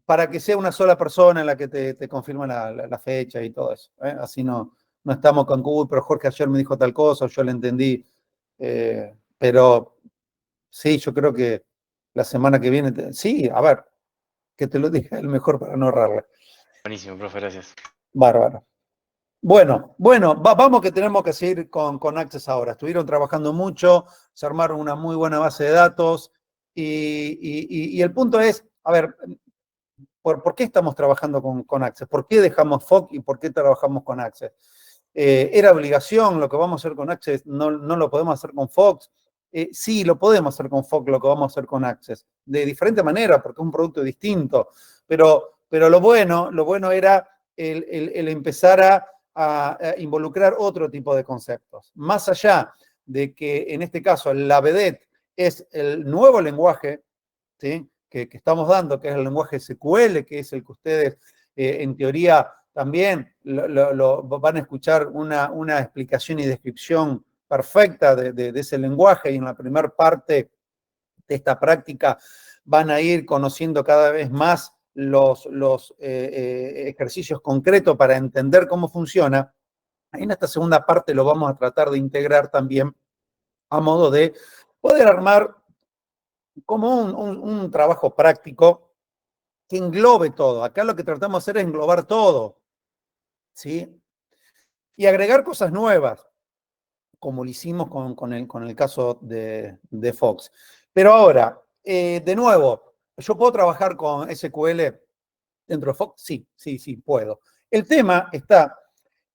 para que sea una sola persona en la que te confirma la fecha y todo eso. Así no estamos con Cuba, pero Jorge ayer me dijo tal cosa, yo le entendí. Pero sí, yo creo que la semana que viene, sí, a ver, que te lo diga el mejor para no ahorrarle. Buenísimo, profe, gracias. Bárbaro. Bueno, vamos que tenemos que seguir con Access ahora. Estuvieron trabajando mucho, se armaron una muy buena base de datos y el punto es, a ver, ¿por qué estamos trabajando con Access? ¿Por qué dejamos FOC y por qué trabajamos con Access? ¿Era obligación lo que vamos a hacer con Access? ¿No lo podemos hacer con Fox? Sí, lo podemos hacer con Fox, lo que vamos a hacer con Access. De diferente manera, porque es un producto distinto. Pero lo bueno era el empezar a involucrar otro tipo de conceptos. Más allá de que, en este caso, la vedette es el nuevo lenguaje, ¿sí? que estamos dando, que es el lenguaje SQL, que es el que ustedes, en teoría, también van a escuchar una explicación y descripción perfecta de ese lenguaje, y en la primera parte de esta práctica van a ir conociendo cada vez más los ejercicios concretos para entender cómo funciona. En esta segunda parte lo vamos a tratar de integrar también a modo de poder armar como un trabajo práctico que englobe todo. Acá lo que tratamos de hacer es englobar todo, ¿sí? Y agregar cosas nuevas, como lo hicimos con el caso de Fox. Pero ahora, de nuevo, ¿yo puedo trabajar con SQL dentro de Fox? Sí, puedo. El tema está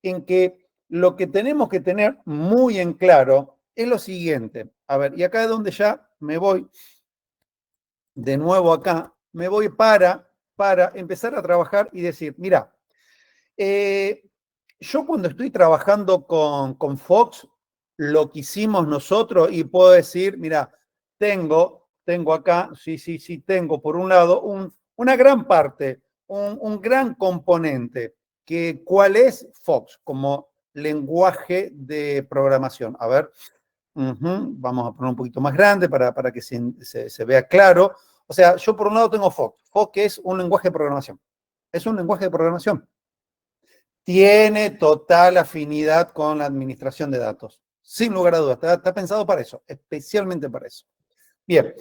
en que lo que tenemos que tener muy en claro es lo siguiente. A ver, y acá es donde ya me voy de nuevo acá, me voy para empezar a trabajar y decir, mira, yo cuando estoy trabajando con Fox, lo que hicimos nosotros, y puedo decir, mira, tengo acá, sí, tengo por un lado una gran parte, un gran componente, que ¿cuál es Fox? Como lenguaje de programación. A ver, vamos a poner un poquito más grande para que se vea claro. O sea, yo por un lado tengo Fox. Fox es un lenguaje de programación. Es un lenguaje de programación. Tiene total afinidad con la administración de datos. Sin lugar a dudas. Está pensado para eso, especialmente para eso. Bien.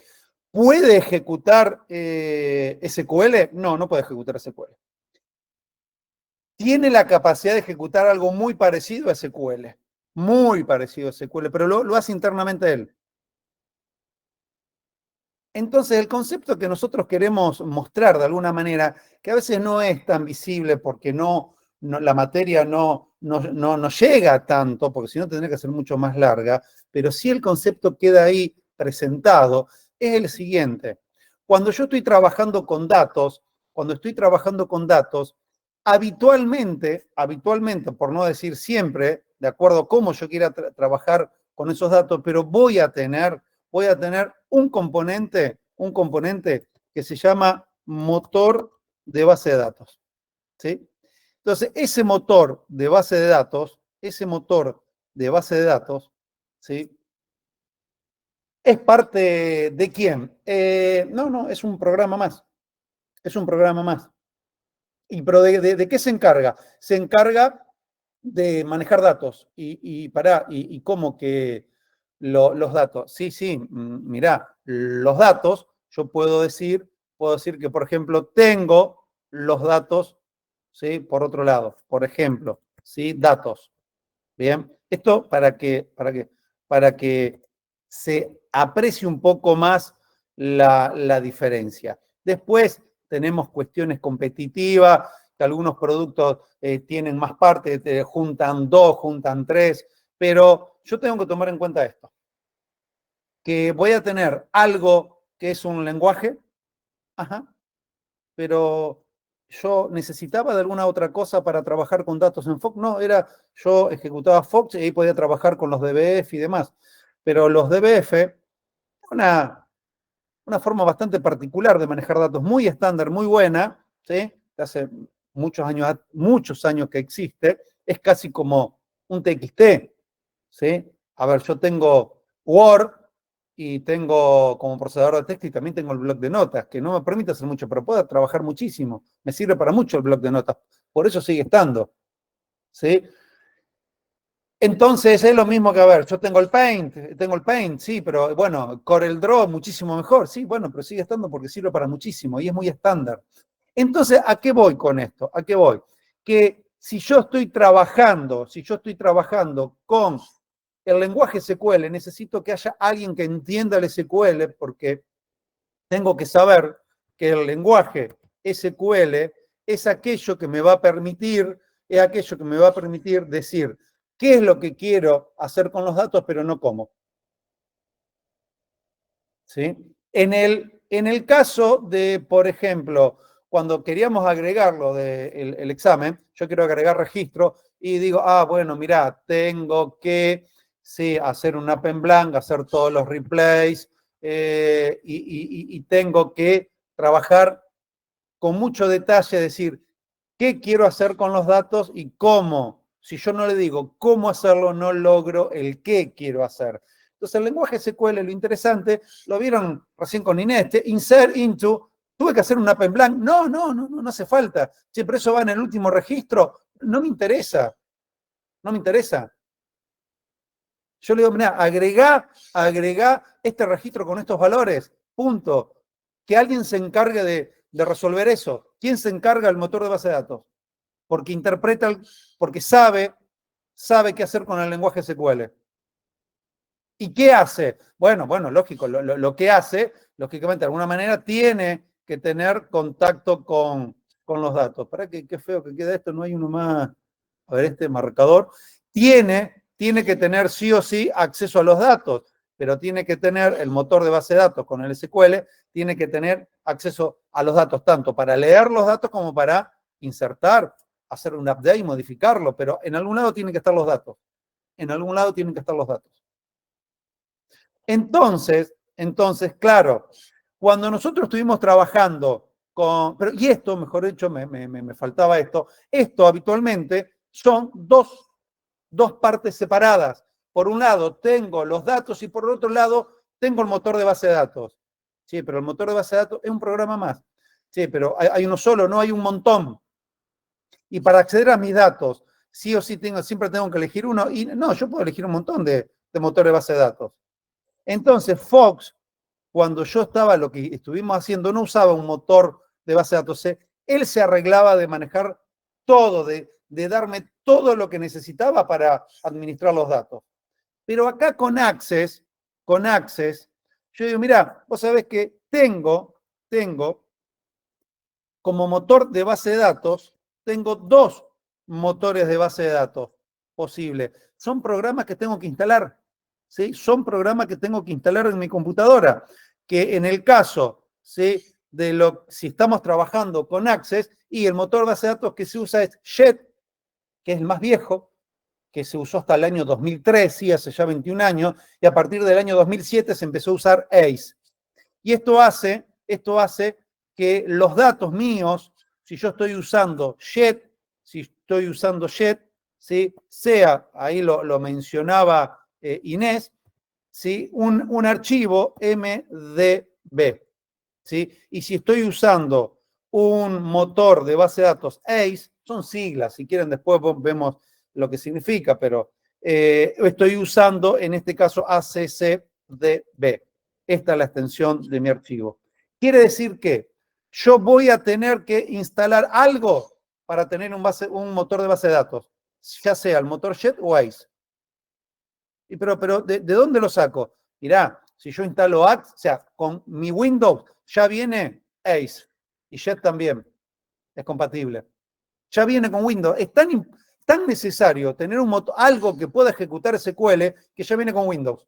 ¿Puede ejecutar SQL? No puede ejecutar SQL. Tiene la capacidad de ejecutar algo muy parecido a SQL. Muy parecido a SQL, pero lo hace internamente él. Entonces, el concepto que nosotros queremos mostrar de alguna manera, que a veces no es tan visible porque la materia no llega tanto, porque si no tendría que ser mucho más larga, pero sí el concepto queda ahí presentado, es el siguiente. Cuando yo estoy trabajando con datos, habitualmente, por no decir siempre, de acuerdo a cómo yo quiera trabajar con esos datos, pero voy a tener un componente que se llama motor de base de datos. ¿Sí? Entonces, ese motor de base de datos, ¿sí? ¿Es parte de quién? No, es un programa más. Es un programa más. ¿Pero de qué se encarga? Se encarga de manejar datos. ¿Y cómo que los datos? Sí, mirá, los datos, yo puedo decir que, por ejemplo, tengo los datos, ¿sí? Por otro lado, por ejemplo, ¿sí? Datos. Bien, esto para que se aprecie un poco más la diferencia. Después tenemos cuestiones competitivas, que algunos productos tienen más partes, juntan 2, juntan 3, pero yo tengo que tomar en cuenta esto, que voy a tener algo que es un lenguaje, pero yo necesitaba de alguna otra cosa para trabajar con datos en Fox. No, yo ejecutaba Fox y ahí podía trabajar con los DBF y demás. Pero los DBF, una forma bastante particular de manejar datos, muy estándar, muy buena, ¿sí? Hace muchos años que existe, es casi como un TXT, ¿sí? A ver, yo tengo Word y tengo como procesador de texto y también tengo el bloc de notas, que no me permite hacer mucho, pero puedo trabajar muchísimo. Me sirve para mucho el bloc de notas. Por eso sigue estando, ¿sí? Entonces es lo mismo que, a ver, yo tengo el Paint, sí, pero bueno, CorelDRAW muchísimo mejor, sí, bueno, pero sigue estando porque sirve para muchísimo y es muy estándar. Entonces, ¿a qué voy con esto? ¿A qué voy? Que si yo estoy trabajando con el lenguaje SQL, necesito que haya alguien que entienda el SQL porque tengo que saber que el lenguaje SQL es aquello que me va a permitir decir qué es lo que quiero hacer con los datos, pero no cómo. ¿Sí? En el caso de, por ejemplo, cuando queríamos agregarlo del examen, yo quiero agregar registro y digo, bueno, mirá, tengo que hacer un append blank, hacer todos los replays y tengo que trabajar con mucho detalle, decir, qué quiero hacer con los datos y cómo. Si yo no le digo cómo hacerlo, no logro el qué quiero hacer. Entonces, el lenguaje SQL, lo interesante, lo vieron recién con Inés, insert into, tuve que hacer un append blank. No hace falta. Si pero eso va en el último registro, no me interesa. Yo le digo, mirá, agregá este registro con estos valores, punto. Que alguien se encargue de resolver eso. ¿Quién se encarga del motor de base de datos? Porque porque sabe qué hacer con el lenguaje SQL. ¿Y qué hace? Bueno, lógico, lo que hace, lógicamente, de alguna manera, tiene que tener contacto con los datos. Para qué feo que queda esto, no hay uno más. A ver, este marcador. Tiene que tener sí o sí acceso a los datos, pero tiene que tener el motor de base de datos con el SQL, tiene que tener acceso a los datos, tanto para leer los datos como para insertar, hacer un update y modificarlo, pero en algún lado tienen que estar los datos. Entonces, claro, cuando nosotros estuvimos trabajando y esto, mejor dicho, me faltaba esto habitualmente son dos partes separadas. Por un lado tengo los datos y por el otro lado tengo el motor de base de datos. Sí, pero el motor de base de datos es un programa más. Sí, pero hay uno solo, no hay un montón. Y para acceder a mis datos, sí o sí siempre tengo que elegir uno. Y no, yo puedo elegir un montón de motores de base de datos. Entonces, Fox, cuando yo estaba, lo que estuvimos haciendo, no usaba un motor de base de datos. Él se arreglaba de manejar todo, de darme todo lo que necesitaba para administrar los datos. Pero acá con Access, yo digo, mira, vos sabés que tengo como motor de base de datos, tengo 2 motores de base de datos posibles. Son programas que tengo que instalar, ¿sí? Son programas que tengo que instalar en mi computadora, que en el caso, ¿sí?, si estamos trabajando con Access, y el motor de base de datos que se usa es Jet, que es el más viejo, que se usó hasta el año 2003, sí, hace ya 21 años, y a partir del año 2007 se empezó a usar ACE. Y esto hace que los datos míos, si yo estoy usando Jet, ¿sí?, sea, ahí lo mencionaba Inés, ¿sí?, un archivo MDB, ¿sí? Y si estoy usando un motor de base de datos ACE, son siglas, si quieren después vemos lo que significa, pero estoy usando en este caso ACCDB. Esta es la extensión de mi archivo. Quiere decir que yo voy a tener que instalar algo para tener un motor de base de datos, ya sea el motor Jet o ACE. Pero ¿de dónde lo saco? Mirá, si yo instalo Access, o sea, con mi Windows ya viene ACE y Jet también es compatible. Ya viene con Windows. Es tan necesario tener algo que pueda ejecutar SQL que ya viene con Windows.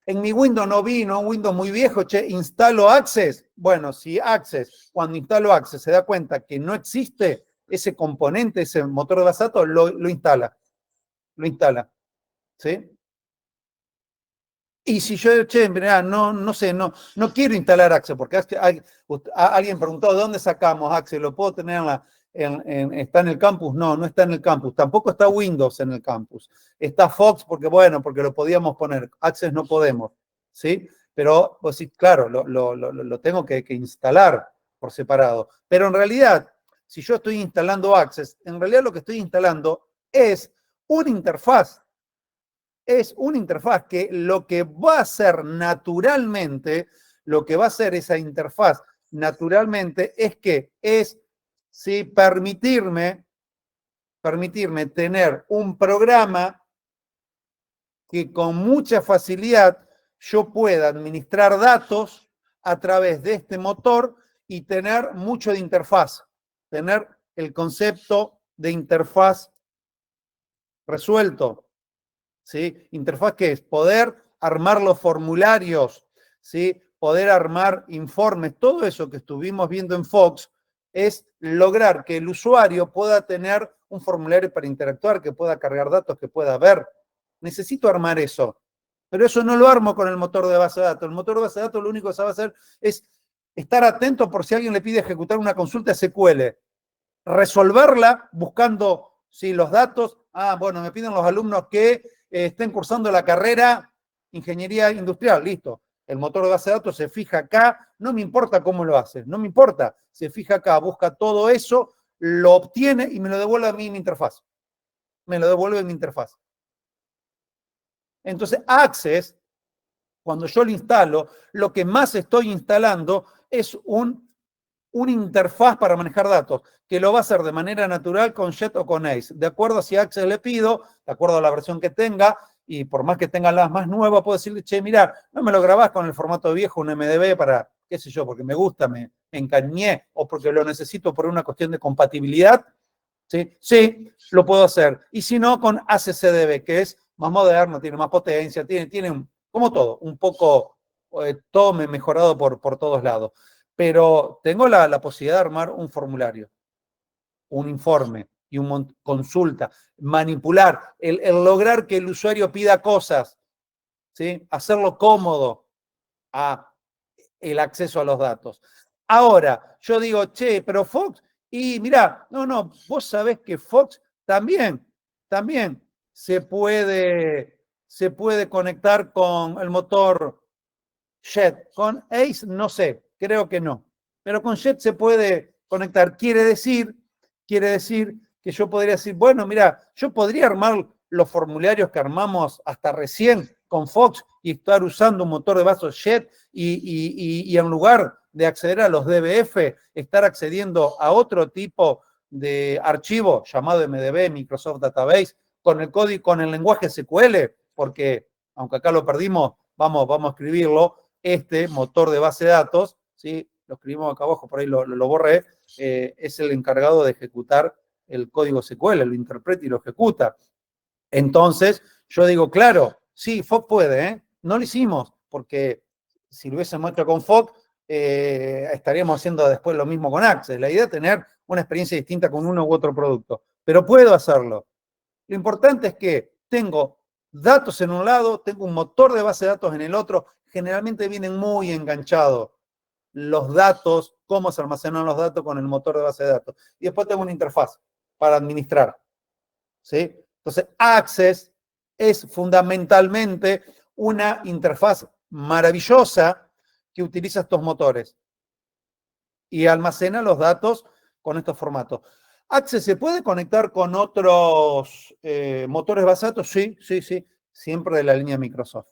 En mi Windows no vino, un Windows muy viejo, instalo Access. Bueno, si Access, cuando instalo Access, se da cuenta que no existe ese componente, ese motor de base de datos, lo instala. Lo instala. ¿Sí? Y si yo, mirá, no sé, no quiero instalar Access, porque alguien preguntó, ¿de dónde sacamos Access? ¿Lo puedo tener está en el campus? No está en el campus. Tampoco está Windows en el campus. Está Fox porque lo podíamos poner. Access no podemos, ¿sí? Pero, pues sí, claro, lo tengo que instalar por separado. Pero en realidad, si yo estoy instalando Access, en realidad lo que estoy instalando es una interfaz. Es una interfaz que lo que va a hacer naturalmente, lo que va a hacer esa interfaz naturalmente es ¿sí?, permitirme tener un programa que con mucha facilidad yo pueda administrar datos a través de este motor y tener mucho de interfaz, tener el concepto de interfaz resuelto. ¿Sí? Interfaz que es poder armar los formularios, ¿sí?, poder armar informes, todo eso que estuvimos viendo en Fox es lograr que el usuario pueda tener un formulario para interactuar, que pueda cargar datos, que pueda ver. Necesito armar eso, pero eso no lo armo con el motor de base de datos. El motor de base de datos lo único que sabe hacer es estar atento por si alguien le pide ejecutar una consulta SQL, resolverla buscando los datos. Bueno, me piden los alumnos que estén cursando la carrera Ingeniería Industrial, listo. El motor de base de datos se fija acá, no me importa cómo lo hace, no me importa. Se fija acá, busca todo eso, lo obtiene y me lo devuelve a mí en mi interfaz. Me lo devuelve en mi interfaz. Entonces, Access, cuando yo lo instalo, lo que más estoy instalando es una interfaz para manejar datos, que lo va a hacer de manera natural con Jet o con ACE. De acuerdo a si Access le pido, de acuerdo a la versión que tenga, y por más que tenga las más nuevas, puedo decirle, mirá, no me lo grabás con el formato viejo, un MDB para, qué sé yo, porque me gusta, me encariñé, o porque lo necesito por una cuestión de compatibilidad. Sí, lo puedo hacer. Y si no, con ACCDB, que es más moderno, tiene más potencia, tiene como todo, un poco, todo mejorado por todos lados. Pero tengo la posibilidad de armar un formulario, un informe y una consulta, manipular, el lograr que el usuario pida cosas, ¿sí?, hacerlo cómodo el acceso a los datos. Ahora, yo digo, pero Fox, y mirá, no, vos sabés que Fox también se puede conectar con el motor Jet. Con ACE no sé, creo que no. Pero con Jet se puede conectar. Quiere decir que yo podría decir, bueno, mira, yo podría armar los formularios que armamos hasta recién con Fox y estar usando un motor de base Jet y en lugar de acceder a los DBF, estar accediendo a otro tipo de archivo llamado MDB, Microsoft Database, con el código, con el lenguaje SQL, porque aunque acá lo perdimos, vamos a escribirlo. este motor de base de datos, ¿sí? Lo escribimos acá abajo, por ahí lo borré, es el encargado de ejecutar el código SQL, lo interpreta y lo ejecuta. Entonces, yo digo, claro, sí, Fog puede, ¿eh? No lo hicimos, porque si lo hubiésemos hecho con Fog, estaríamos haciendo después lo mismo con Access. La idea es tener una experiencia distinta con uno u otro producto, pero puedo hacerlo. Lo importante es que tengo datos en un lado, tengo un motor de base de datos en el otro, generalmente vienen muy enganchados los datos, cómo se almacenan los datos con el motor de base de datos. Y después tengo una interfaz para administrar, ¿sí? Entonces, Access es fundamentalmente una interfaz maravillosa que utiliza estos motores y almacena los datos con estos formatos. Access se puede conectar con otros motores de base de datos, sí, sí, sí, siempre de la línea Microsoft,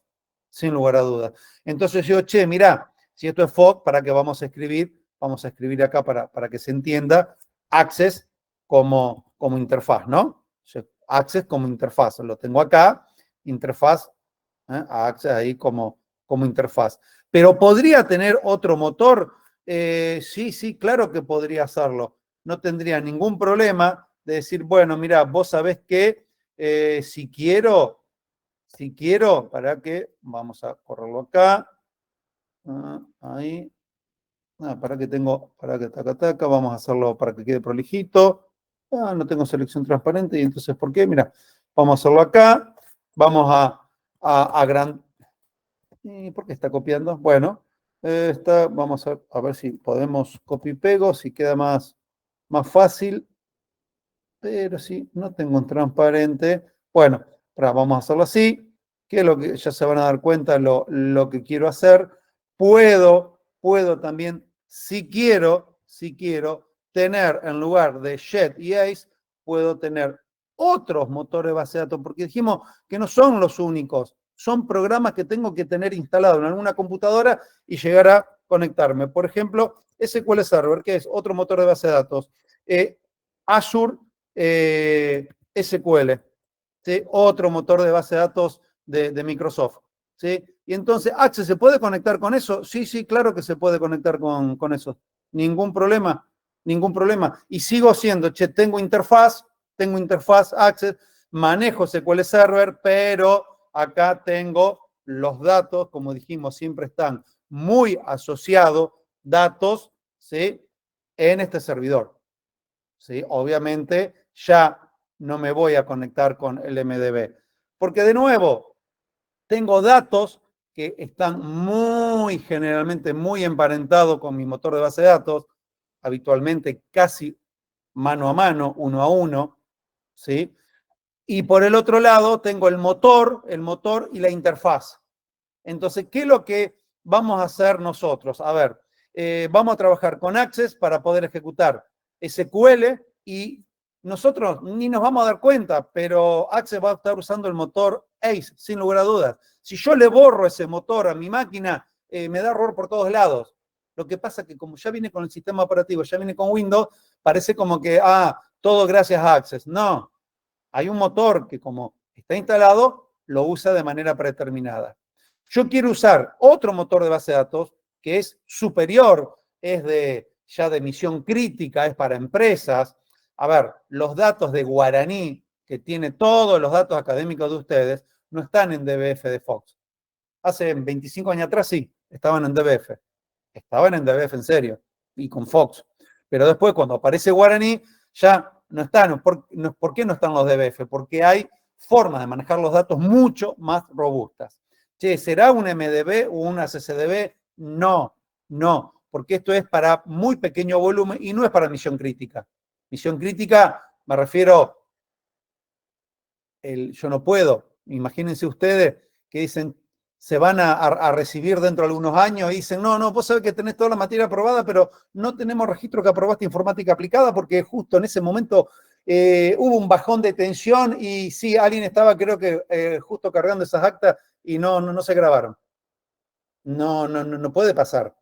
sin lugar a dudas. Entonces yo, che, mirá, si esto es Fog, ¿para qué vamos a escribir? Vamos a escribir acá para que se entienda Access como interfaz, ¿no? Access como interfaz, lo tengo acá, interfaz, Access ahí como interfaz. Pero ¿podría tener otro motor? Sí, sí, claro que podría hacerlo. No tendría ningún problema de decir, bueno, mira, vos sabés que si quiero, para que, vamos a correrlo acá, ahí, para que taca, vamos a hacerlo para que quede prolijito. No tengo selección transparente y entonces, ¿por qué? Mira, vamos a hacerlo acá, vamos a agrandar. ¿Por qué está copiando? Bueno, vamos a ver si podemos copy-pego, si queda más fácil. Pero si no tengo un transparente, bueno, vamos a hacerlo así, que es lo que ya se van a dar cuenta lo que quiero hacer. Puedo también, si quiero, tener en lugar de Jet y Ace, puedo tener otros motores de base de datos, porque dijimos que no son los únicos, son programas que tengo que tener instalado en alguna computadora y llegar a conectarme. Por ejemplo, SQL Server, que es otro motor de base de datos. Azure SQL, ¿sí? Otro motor de base de datos de Microsoft, ¿sí? Y entonces, Access, ¿se puede conectar con eso? Sí, sí, claro que se puede conectar con eso. Ningún problema, ningún problema. Y sigo siendo, che, tengo interfaz Access, manejo SQL Server, pero acá tengo los datos, como dijimos, siempre están muy asociados, datos, ¿sí? En este servidor, ¿sí? Obviamente ya no me voy a conectar con el MDB, porque de nuevo, tengo datos que están generalmente muy emparentados con mi motor de base de datos, habitualmente casi mano a mano, uno a uno, ¿sí? Y por el otro lado tengo el motor y la interfaz. Entonces, ¿qué es lo que vamos a hacer nosotros? A ver, vamos a trabajar con Access para poder ejecutar SQL y nosotros ni nos vamos a dar cuenta, pero Access va a estar usando el motor Ace, sin lugar a dudas. Si yo le borro ese motor a mi máquina, me da error por todos lados. Lo que pasa es que como ya viene con el sistema operativo, ya viene con Windows, parece como que, todo gracias a Access. No, hay un motor que como está instalado, lo usa de manera predeterminada. Yo quiero usar otro motor de base de datos que es superior, es ya de misión crítica, es para empresas. A ver, los datos de Guaraní, que tiene todos los datos académicos de ustedes, no están en DBF de Fox. Hace 25 años atrás sí, estaban en DBF. Estaban en DBF en serio, y con Fox. Pero después, cuando aparece Guaraní, ya no están. ¿Por qué no están los DBF? Porque hay formas de manejar los datos mucho más robustas. Che, ¿será un MDB o una CCDB? No, porque esto es para muy pequeño volumen y no es para misión crítica. Misión crítica, me refiero, yo no puedo. Imagínense ustedes que dicen, se van a recibir dentro de algunos años y dicen, no, vos sabés que tenés toda la materia aprobada, pero no tenemos registro que aprobaste informática aplicada porque justo en ese momento hubo un bajón de tensión y sí, alguien estaba, creo que justo cargando esas actas y no se grabaron. No puede pasar.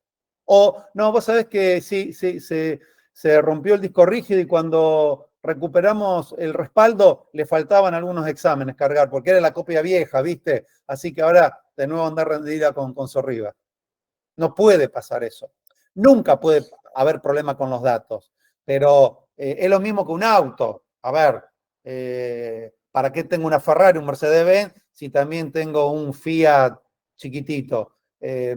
O, no, vos sabés que sí, se rompió el disco rígido y cuando recuperamos el respaldo le faltaban algunos exámenes cargar, porque era la copia vieja, ¿viste? Así que ahora de nuevo andar rendida con Zorriba. No puede pasar eso. Nunca puede haber problema con los datos, pero es lo mismo que un auto. A ver, ¿para qué tengo una Ferrari, un Mercedes-Benz, si también tengo un Fiat chiquitito?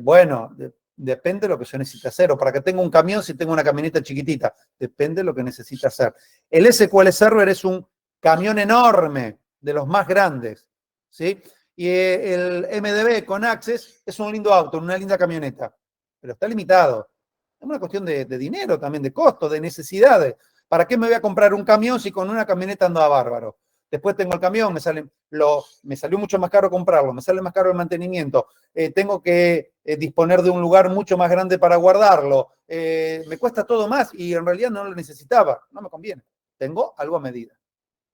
Bueno, depende de lo que yo necesite hacer. O para qué tengo un camión si tengo una camioneta chiquitita. Depende de lo que necesite hacer. El SQL Server es un camión enorme, de los más grandes, ¿sí? Y el MDB con Access es un lindo auto, una linda camioneta, pero está limitado. Es una cuestión de dinero también, de costo, de necesidades. ¿Para qué me voy a comprar un camión si con una camioneta ando a bárbaro? Después tengo el camión, me salió mucho más caro comprarlo, me sale más caro el mantenimiento, tengo que disponer de un lugar mucho más grande para guardarlo, me cuesta todo más y en realidad no lo necesitaba, no me conviene. Tengo algo a medida,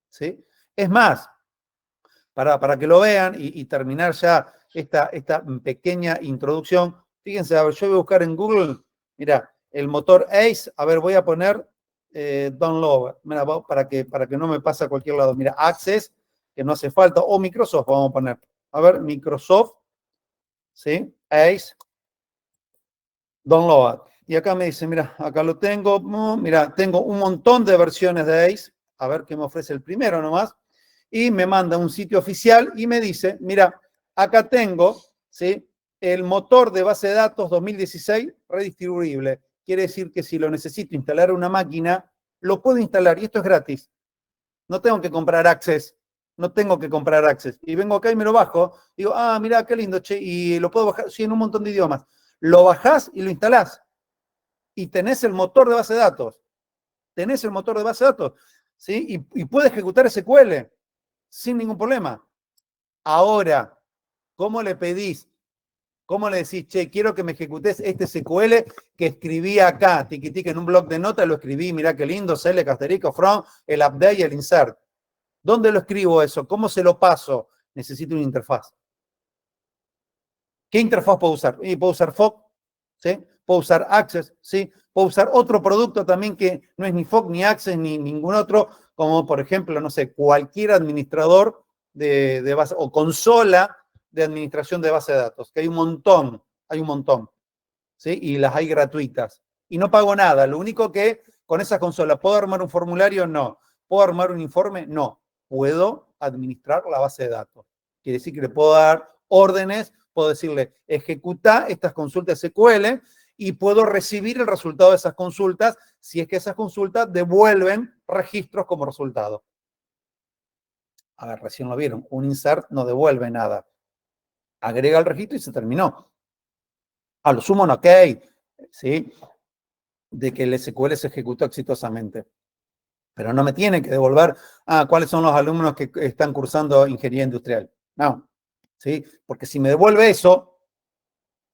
¿sí? Es más, para que lo vean y terminar ya esta pequeña introducción, fíjense, a ver, yo voy a buscar en Google, mira, el motor ACE, a ver, voy a poner download, mira, para que no me pase a cualquier lado. Mira, Access, que no hace falta, o Microsoft, vamos a poner. A ver, Microsoft, ¿sí? ACE, download. Y acá me dice, mira, acá lo tengo, mira, tengo un montón de versiones de ACE, a ver qué me ofrece el primero nomás, y me manda un sitio oficial y me dice, mira, acá tengo, ¿sí? El motor de base de datos 2016 redistribuible. Quiere decir que si lo necesito instalar en una máquina, lo puedo instalar y esto es gratis. No tengo que comprar Access. No tengo que comprar Access. Y vengo acá y me lo bajo. Digo, ah, mira, qué lindo, che. Y lo puedo bajar, sí, en un montón de idiomas. Lo bajás y lo instalás. Y tenés el motor de base de datos. Tenés el motor de base de datos. ¿Sí? Y puede ejecutar SQL sin ningún problema. Ahora, ¿cómo le pedís? ¿Cómo le decís, che, quiero que me ejecutes este SQL que escribí acá, tiquitique en un bloc de notas, lo escribí, mirá qué lindo, select, asterisk, from, el update y el insert. ¿Dónde lo escribo eso? ¿Cómo se lo paso? Necesito una interfaz. ¿Qué interfaz puedo usar? Puedo usar FOC, ¿sí? Puedo usar Access, ¿sí? Puedo usar otro producto también que no es ni FOC, ni Access, ni ningún otro, como por ejemplo, no sé, cualquier administrador de base, o consola de administración de base de datos, que hay un montón, ¿sí? Y las hay gratuitas. Y no pago nada, lo único que con esa consola, ¿puedo armar un formulario? No. ¿Puedo armar un informe? No. Puedo administrar la base de datos. Quiere decir que le puedo dar órdenes, puedo decirle, ejecuta estas consultas SQL y puedo recibir el resultado de esas consultas si es que esas consultas devuelven registros como resultado. A ver, recién lo vieron, un insert no devuelve nada. Agrega el registro y se terminó. A lo sumo un OK, ¿sí? De que el SQL se ejecutó exitosamente. Pero no me tiene que devolver, cuáles son los alumnos que están cursando ingeniería industrial. No, ¿sí? Porque si me devuelve eso,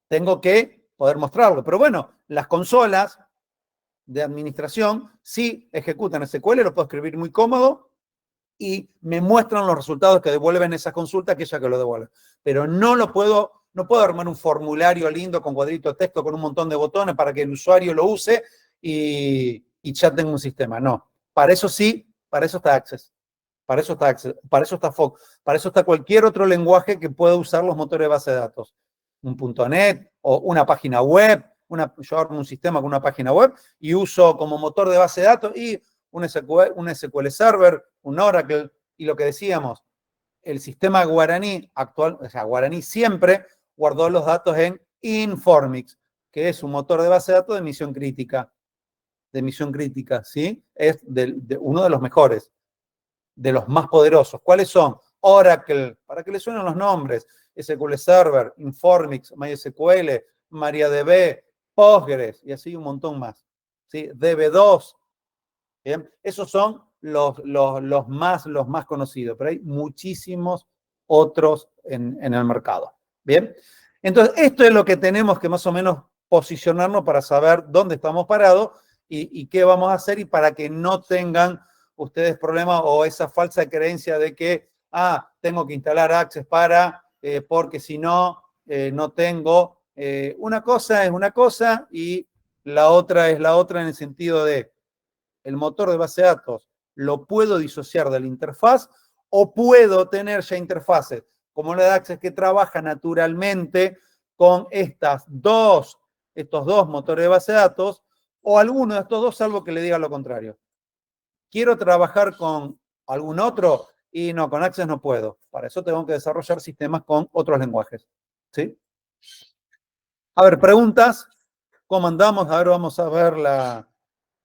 tengo que poder mostrarlo. Pero bueno, las consolas de administración sí ejecutan SQL, lo puedo escribir muy cómodo y me muestran los resultados que devuelven esas consultas, aquella que lo devuelve. Pero no puedo armar un formulario lindo con cuadrito de texto con un montón de botones para que el usuario lo use y ya tengo un sistema. No. Para eso sí, para eso está Access. Para eso está Access, para eso está FOC, para eso está cualquier otro lenguaje que pueda usar los motores de base de datos. Un .NET o una página web. Yo armo un sistema con una página web y uso como motor de base de datos y un SQL Server, un Oracle, y lo que decíamos, el sistema Guaraní actual, o sea, Guaraní siempre guardó los datos en Informix, que es un motor de base de datos de misión crítica, ¿sí? Es uno de los mejores, de los más poderosos. ¿Cuáles son? Oracle, para que le suenen los nombres, SQL Server, Informix, MySQL, MariaDB, Postgres, y así un montón más, ¿sí? DB2, ¿bien? Esos son los más conocidos, pero hay muchísimos otros en el mercado. ¿Bien? Entonces, esto es lo que tenemos que más o menos posicionarnos para saber dónde estamos parados y qué vamos a hacer y para que no tengan ustedes problemas o esa falsa creencia de que, tengo que instalar Access porque si no, no tengo. Una cosa es una cosa y la otra es la otra en el sentido de el motor de base de datos lo puedo disociar de la interfaz o puedo tener ya interfaces como la de Access que trabaja naturalmente con estas dos estos dos motores de base de datos o alguno de estos dos, salvo que le diga lo contrario. ¿Quiero trabajar con algún otro? Y no, con Access no puedo. Para eso tengo que desarrollar sistemas con otros lenguajes. ¿Sí? A ver, preguntas. ¿Cómo andamos? A ver, vamos a ver la...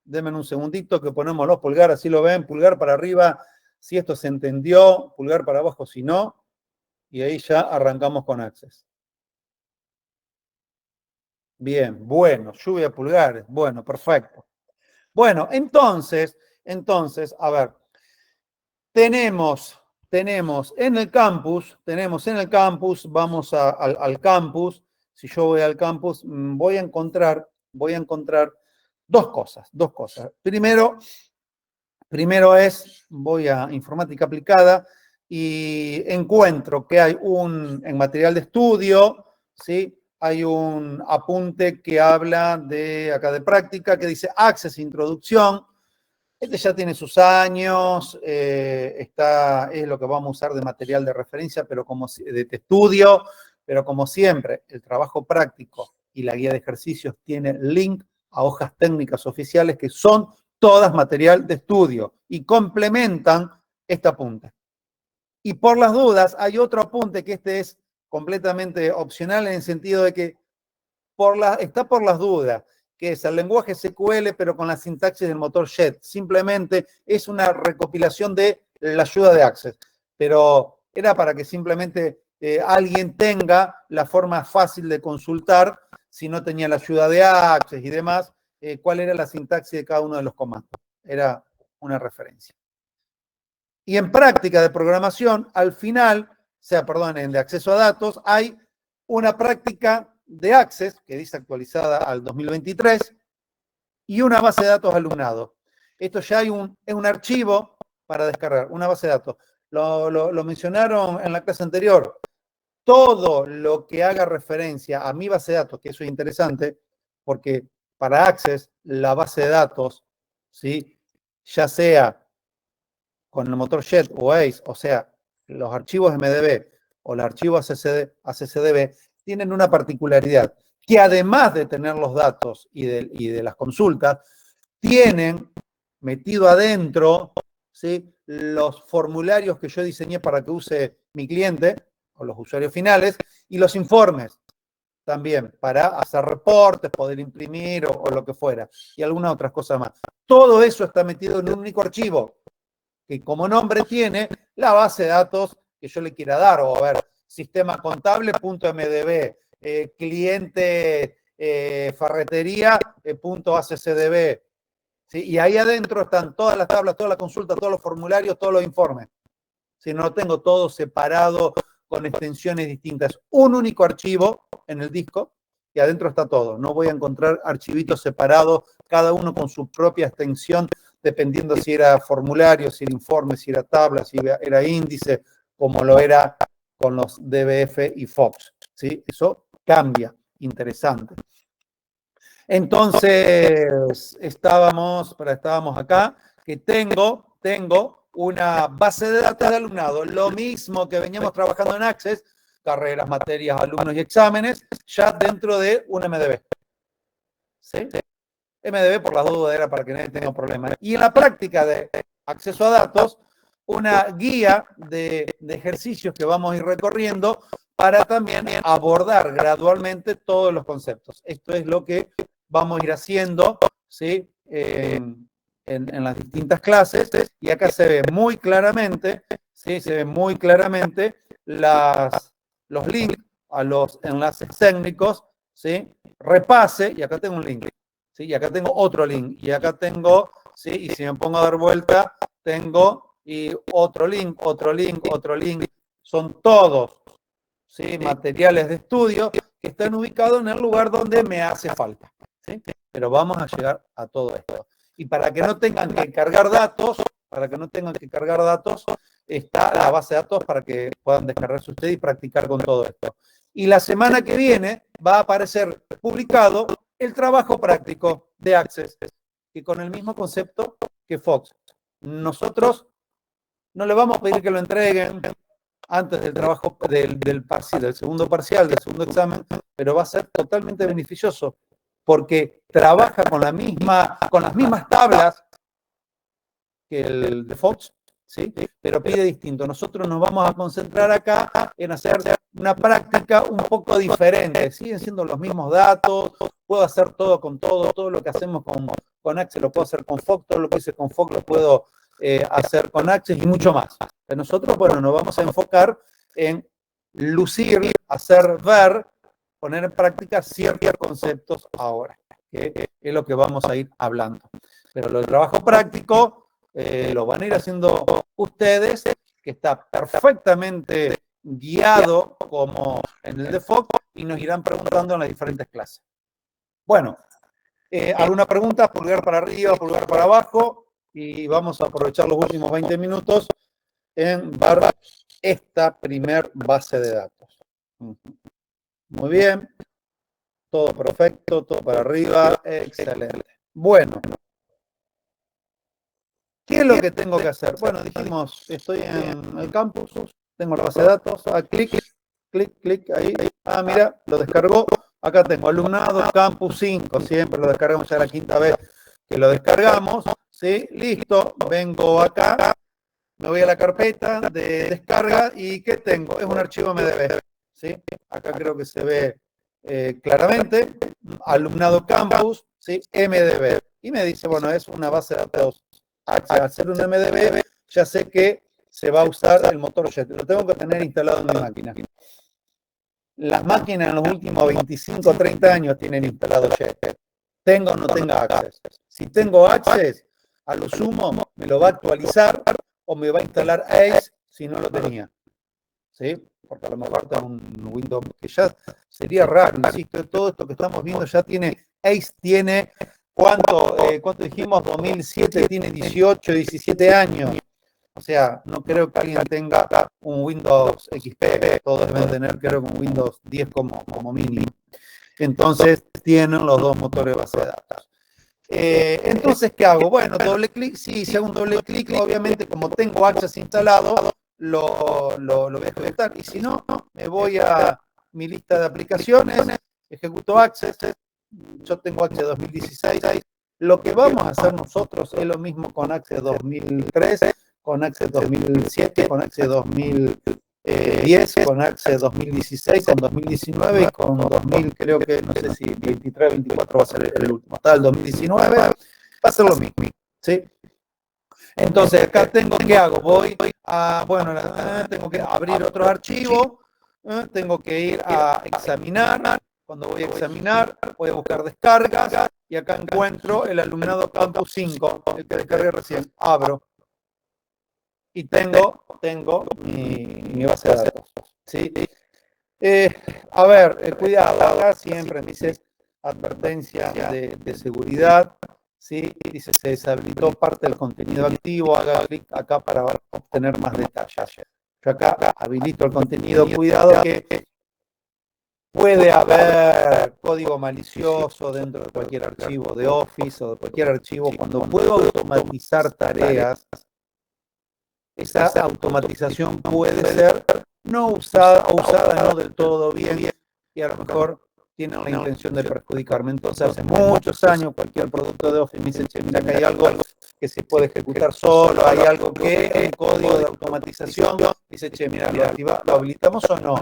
Denme un segundito que ponemos los pulgares, así lo ven, pulgar para arriba, si esto se entendió, pulgar para abajo si no, y ahí ya arrancamos con Access. Bien, bueno, lluvia de pulgares, bueno, perfecto. Bueno, entonces, a ver, tenemos en el campus, vamos al campus. Si yo voy al campus, voy a encontrar dos cosas. Primero es, voy a informática aplicada y encuentro que hay en material de estudio, ¿sí? Hay un apunte que habla acá de práctica, que dice Access Introducción. Este ya tiene sus años, es lo que vamos a usar de material de referencia, pero de estudio, pero como siempre, el trabajo práctico y la guía de ejercicios tiene link a hojas técnicas oficiales que son todas material de estudio y complementan este apunte. Y por las dudas, hay otro apunte que este es completamente opcional en el sentido de que está por las dudas, que es el lenguaje SQL, pero con la sintaxis del motor JET. Simplemente es una recopilación de la ayuda de Access. Pero era para que simplemente alguien tenga la forma fácil de consultar, si no tenía la ayuda de Access y demás, cuál era la sintaxis de cada uno de los comandos. Era una referencia. Y en práctica de programación, al final, en de acceso a datos, hay una práctica de Access, que dice actualizada al 2023, y una base de datos alumnado. Esto ya es un archivo para descargar, una base de datos. Lo mencionaron en la clase anterior. Todo lo que haga referencia a mi base de datos, que eso es interesante, porque para Access, la base de datos, ¿sí? Ya sea con el motor JET o ACE, o sea, los archivos MDB o los archivos ACCDB, tienen una particularidad, que además de tener los datos y de las consultas, tienen metido adentro, ¿sí?, los formularios que yo diseñé para que use mi cliente o los usuarios finales y los informes también para hacer reportes, poder imprimir o lo que fuera y algunas otras cosas más. Todo eso está metido en un único archivo que como nombre tiene la base de datos que yo le quiera dar, o a ver, sistema contable.mdb, cliente ferretería.accdb, ¿sí? Y ahí adentro están todas las tablas, todas las consultas, todos los formularios, todos los informes. Si no tengo todo separado con extensiones distintas, un único archivo en el disco y adentro está todo. No voy a encontrar archivitos separados, cada uno con su propia extensión, dependiendo si era formulario, si era informe, si era tabla, si era índice, como lo era con los DBF y Fox, ¿sí? Eso cambia, interesante. Entonces, estábamos acá, que tengo una base de datos de alumnado, lo mismo que veníamos trabajando en Access, carreras, materias, alumnos y exámenes, ya dentro de un MDB. ¿Sí? MDB por la duda era para que nadie tenga problemas. Y en la práctica de acceso a datos, una guía de ejercicios que vamos a ir recorriendo para también abordar gradualmente todos los conceptos. Esto es lo que vamos a ir haciendo, ¿sí?, en las distintas clases, y acá se ve muy claramente, ¿sí?, se ve muy claramente los links a los enlaces técnicos, ¿sí? Repase, y acá tengo un link, ¿sí? Y acá tengo otro link, y acá tengo, ¿sí?, y si me pongo a dar vuelta, tengo y otro link, son todos, ¿sí?, materiales de estudio que están ubicados en el lugar donde me hace falta, ¿sí? Pero vamos a llegar a todo esto. Y para que no tengan que cargar datos, está la base de datos para que puedan descargarse ustedes y practicar con todo esto. Y la semana que viene va a aparecer publicado el trabajo práctico de Access, que con el mismo concepto que Fox. Nosotros no le vamos a pedir que lo entreguen antes del trabajo del segundo parcial, del segundo examen, pero va a ser totalmente beneficioso porque trabaja con las mismas tablas que el de Fox, ¿sí? Pero pide distinto. Nosotros nos vamos a concentrar acá en hacer una práctica un poco diferente. Siguen siendo los mismos datos, puedo hacer todo con todo lo que hacemos con Access lo puedo hacer con Fox, todo lo que hice con Fox lo puedo hacer con Access y mucho más. Pero nosotros, bueno, nos vamos a enfocar en lucir, hacer ver, poner en práctica ciertos conceptos ahora, que es lo que vamos a ir hablando. Pero lo del trabajo práctico lo van a ir haciendo ustedes, que está perfectamente guiado como en el de Fox, y nos irán preguntando en las diferentes clases. Bueno, ¿alguna pregunta? Pulgar para arriba, pulgar para abajo, y vamos a aprovechar los últimos 20 minutos en ver esta primer base de datos. Muy bien, todo perfecto, todo para arriba, excelente. Bueno, ¿qué es lo que tengo que hacer? Bueno, dijimos, estoy en el campus, tengo la base de datos, clic, ahí. Ah, mira, lo descargó. Acá tengo alumnado, campus 5, siempre lo descargamos, ya la quinta vez que lo descargamos, ¿sí? Listo, vengo acá, me voy a la carpeta de descarga y ¿qué tengo? Es un archivo MDB, ¿sí? Acá creo que se ve claramente, alumnado campus, ¿sí? MDB. Y me dice, bueno, es una base de datos. Al ser un MDB, ya sé que se va a usar el motor Jet. Lo tengo que tener instalado en mi máquina. Las máquinas en los últimos 25 o 30 años tienen instalado Jet. Tenga o no tenga Access. Si tengo Access, a lo sumo me lo va a actualizar o me va a instalar Ace si no lo tenía. ¿Sí? Porque a lo mejor tengo un Windows que ya sería raro, insisto, todo esto que estamos viendo ya tiene, Ace tiene, ¿cuánto dijimos? 2007, tiene 18, 17 años. O sea, no creo que alguien tenga un Windows XP, todos deben tener, creo que un Windows 10 como mínimo. Entonces, tienen los dos motores de base de datos. Entonces, ¿qué hago? Bueno, doble clic, sí, si hago un doble clic, obviamente, como tengo Access instalado, lo voy a ejecutar. Y si no, me voy a mi lista de aplicaciones, ejecuto Access, yo tengo Access 2016. Lo que vamos a hacer nosotros es lo mismo con Access 2003, con Access 2007, con Access 2010, con Access 2016, con 2019 y con 2000, creo que no sé si 23, 24 va a ser el último. Hasta el 2019 va a ser lo mismo, ¿sí? Entonces acá tengo, ¿qué hago? Voy a, bueno, tengo que abrir otro archivo, tengo que ir a examinar. Cuando voy a examinar, voy a buscar descargas y acá encuentro el alumnado campus 5, el que descargué recién. Abro. Y tengo mi base de datos, ¿sí? A ver, cuidado, acá siempre me dice advertencia de seguridad, ¿sí? Dice, se deshabilitó parte del contenido activo, haga clic acá para obtener más detalles. Yo acá habilito el contenido, cuidado que puede haber código malicioso dentro de cualquier archivo de Office o de cualquier archivo. Cuando puedo automatizar tareas, esa automatización puede ser no usada o usada no del todo bien y a lo mejor tienen la intención de perjudicarme. Entonces, hace muchos años cualquier producto de Office me dice, che, mira que hay algo que se puede ejecutar solo, hay algo que el código de automatización dice, che, mira, ¿lo habilitamos o no?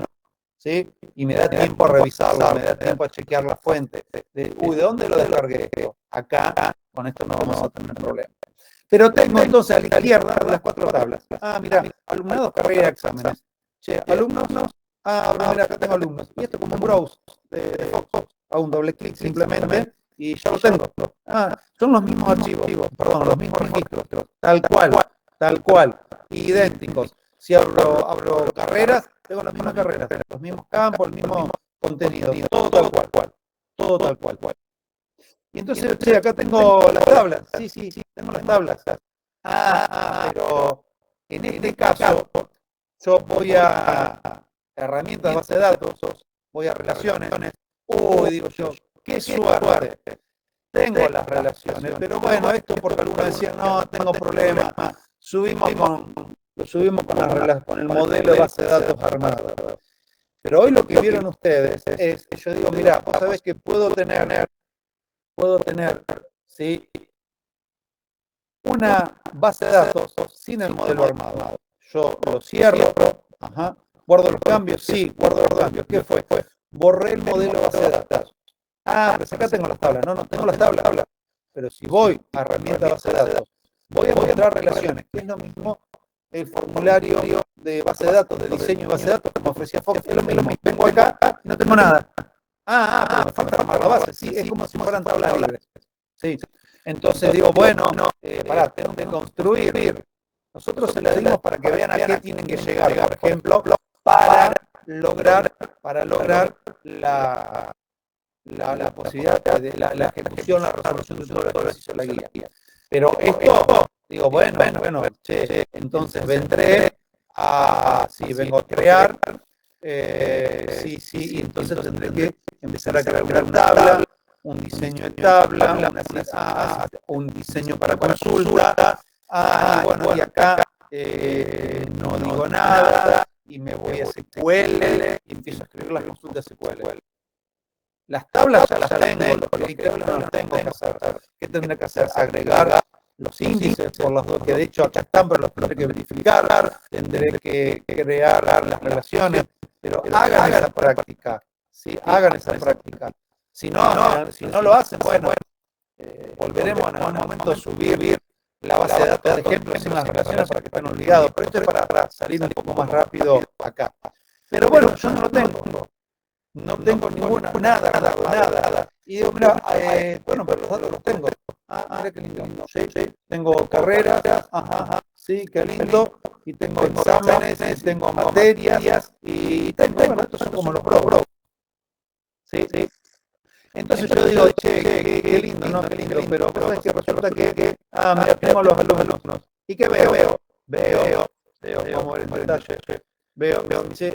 ¿Sí? Y me da tiempo a revisarlo, me da tiempo a chequear la fuente. ¿De dónde lo descargué esto? Acá, con esto no vamos a tener problemas. Pero tengo entonces a la izquierda las 4 tablas. Ah, mira, alumnados, carrera, exámenes. Che, alumnos, mira, acá tengo alumnos. Y esto como un browse de Fox. Hago un doble clic simplemente y ya lo tengo. Ah, son los mismos archivos, perdón, los mismos registros. Tal cual, idénticos. Si abro carreras, tengo las mismas carreras, los mismos campos, el mismo contenido, todo tal cual. Y entonces, che, acá tengo las tablas. Sí, tengo las tablas. Pero en este caso, yo voy a herramientas de base de datos, voy a relaciones. Digo yo, qué suerte. Tengo las relaciones, pero bueno, esto porque algunos decían, no, tengo problemas. Lo subimos con el modelo de base de datos armado. Pero hoy lo que vieron ustedes es, yo digo, mira, vos sabés que puedo tener puedo tener, ¿sí?, una base de datos sin el modelo armado. Yo lo cierro, guardo los cambios, sí, guardo los cambios. ¿Qué fue? Borré el modelo base de datos. Pero acá tengo las tablas. No tengo las tablas. Pero si voy a herramienta base de datos, voy a encontrar relaciones, que es lo mismo el formulario de base de datos, de diseño de base de datos, como ofrecía Fox, es lo mismo. Vengo acá, no tengo nada. Pero me falta armar la base. Sí, es como si fueran tablas libres. Sí. Entonces digo, bueno, tengo que construir. Nosotros se les dimos para que vean a qué tienen que llegar, por ejemplo, para lograr la posibilidad de la ejecución, la resolución de todo lo que hizo la guía. Pero esto, digo, bueno, entonces vendré vengo a crear, y entonces tendré que empezar a crear una tabla, un diseño de tabla, un diseño para consulta, y acá no digo nada, y me voy a SQL, y empiezo a escribir las consultas SQL. Las tablas ya las tengo, los predictores no los tengo que hacer. ¿Qué tendré que hacer? Agregar los índices, por los dos, que de hecho acá están, pero los tendré que verificar, tendré que crear las relaciones, pero hagan esa práctica, ¿sí? Hagan esa práctica. Si no lo hacen, bueno, volveremos en algún momento a subir la base de datos de ejemplos sin las relaciones para que estén obligados, pero esto es para salir un poco más rápido acá. Pero bueno, yo no lo tengo. No tengo nada. Y digo, mira, pero los datos los tengo. Mira qué lindo. Sí. Tengo carreras, sí, qué lindo. Y tengo exámenes, y tengo materias, y tengo, estos son como los pro. Sí. Entonces yo digo, qué lindo, ¿no? Qué lindo, pero es que resulta que, mira, tengo los alumnos. ¿Y qué veo? Vamos a ver en detalle. Veo,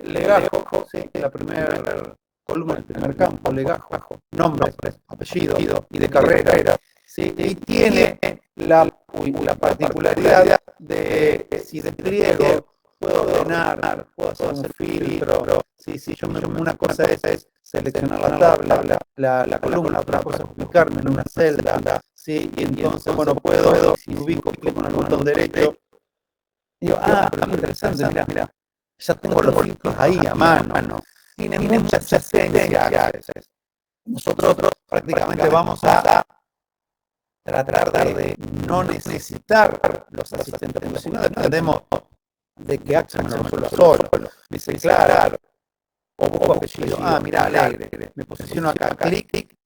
legajo, sí, la primera columna del primer campo, legajo, nombre, apellido y de carrera, ¿sí? Y tiene la particularidad de si despliego, puedo ordenar, puedo hacer un filtro, una cosa es seleccionar la tabla, la columna, otra cosa es ubicarme en una celda, ¿sí? Y entonces, bueno, puedo, si ubico, clico en el botón derecho, digo, pero qué interesante, mira, ya tengo los filtros ahí a mano. Tiene muchas esencias. Nosotros prácticamente vamos a tratar de no necesitar los asistentes, porque si no dependemos de que Axel me lo resuelva solo. Me dice, claro, o busco apellido. Mira, Alegre. Me posiciono acá, clic,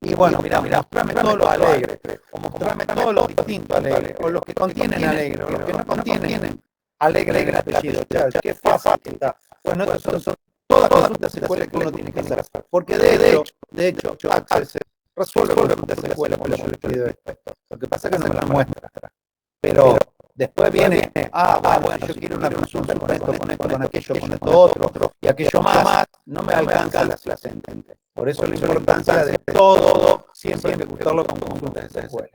y bueno, mira, mostrame todos los alegres, o mostrame todos los distintos alegres, o los que contienen alegre, o los que no contienen alegre el apellido. Qué fácil que está. Bueno, estos son todas consultas SQL que uno tiene que hacer. Porque de hecho, Axel resuelve consultas SQL cuando yo le pido esto. Lo que pasa es que no me la muestra. Pero después viene, bueno, yo quiero una consulta con esto, con aquello, con esto otro, y aquello más, no me alcanza la ascendente. Por eso la importancia de todo, siempre ejecutarlo con consultas SQL.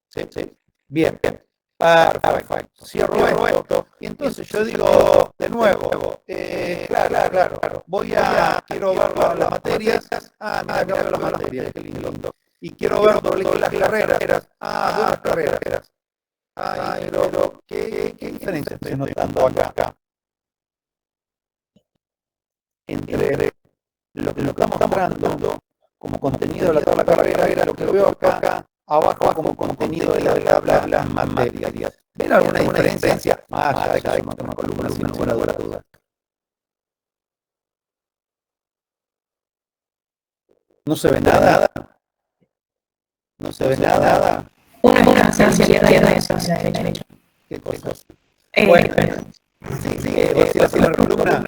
¿Sí? Bien. Perfecto. Cierro esto. Y entonces yo digo, de nuevo, claro, quiero ver las materias. Mira, acá veo las materias, qué lindo. Y quiero ver las carreras. Veo las carreras. Pero ¿qué diferencia estoy notando acá? Entre lo que estamos mostrando como contenido de la tabla carrera, lo que veo acá abajo como contenido de la tabla, las materias. ¿Ven alguna diferencia? Ya de una columna sin ninguna duda. ¿No se ve nada? Una hacia izquierda y otra hacia derecha. ¿Qué cosas? Bueno, sí, la columna.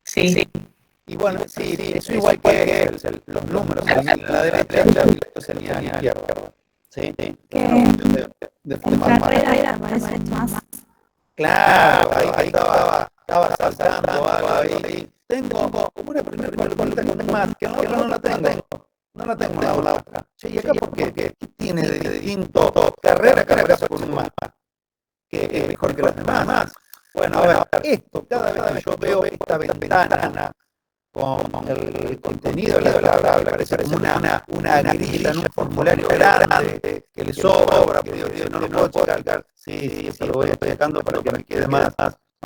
Sí. Y bueno, sí, eso igual que los números, la derecha y la línea a la izquierda. Sí. En carrera parece más. Claro, ahí estaba saltando algo ahí. Tengo como una primera vuelta con un más, que no la tengo. No la tengo una otra. ¿Y acá por qué? ¿Qué tiene de distinto carrera con un más? Que es mejor que las demás. Bueno, a ver, esto, cada vez que yo veo esta ventana con el contenido de la tabla, parece como una grilla en un formulario grande que le sobra, porque yo no lo puedo checar. Sí, lo voy checando para que me quede más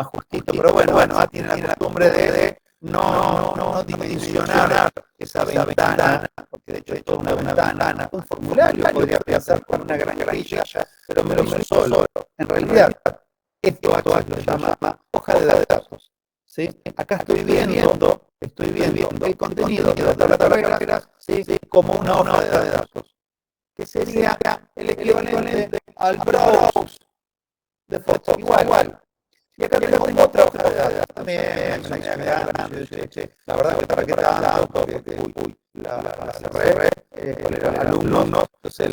justito, pero bueno, tiene la costumbre de no dimensionar esa ventana, porque de hecho esto es una ventana, un formulario podría pensar con una gran grilla, pero me lo hizo solo. En realidad, esto lo llama hoja de datos. ¿Sí? Acá estoy viendo el contenido de la tabla, ¿sí? Como una hoja de datos, que sería el equivalente al browse de fotos, igual. Y acá tengo otra hoja de datos también, una grande, la verdad que para qué tanto, porque la cerré, cuál era el alumno, entonces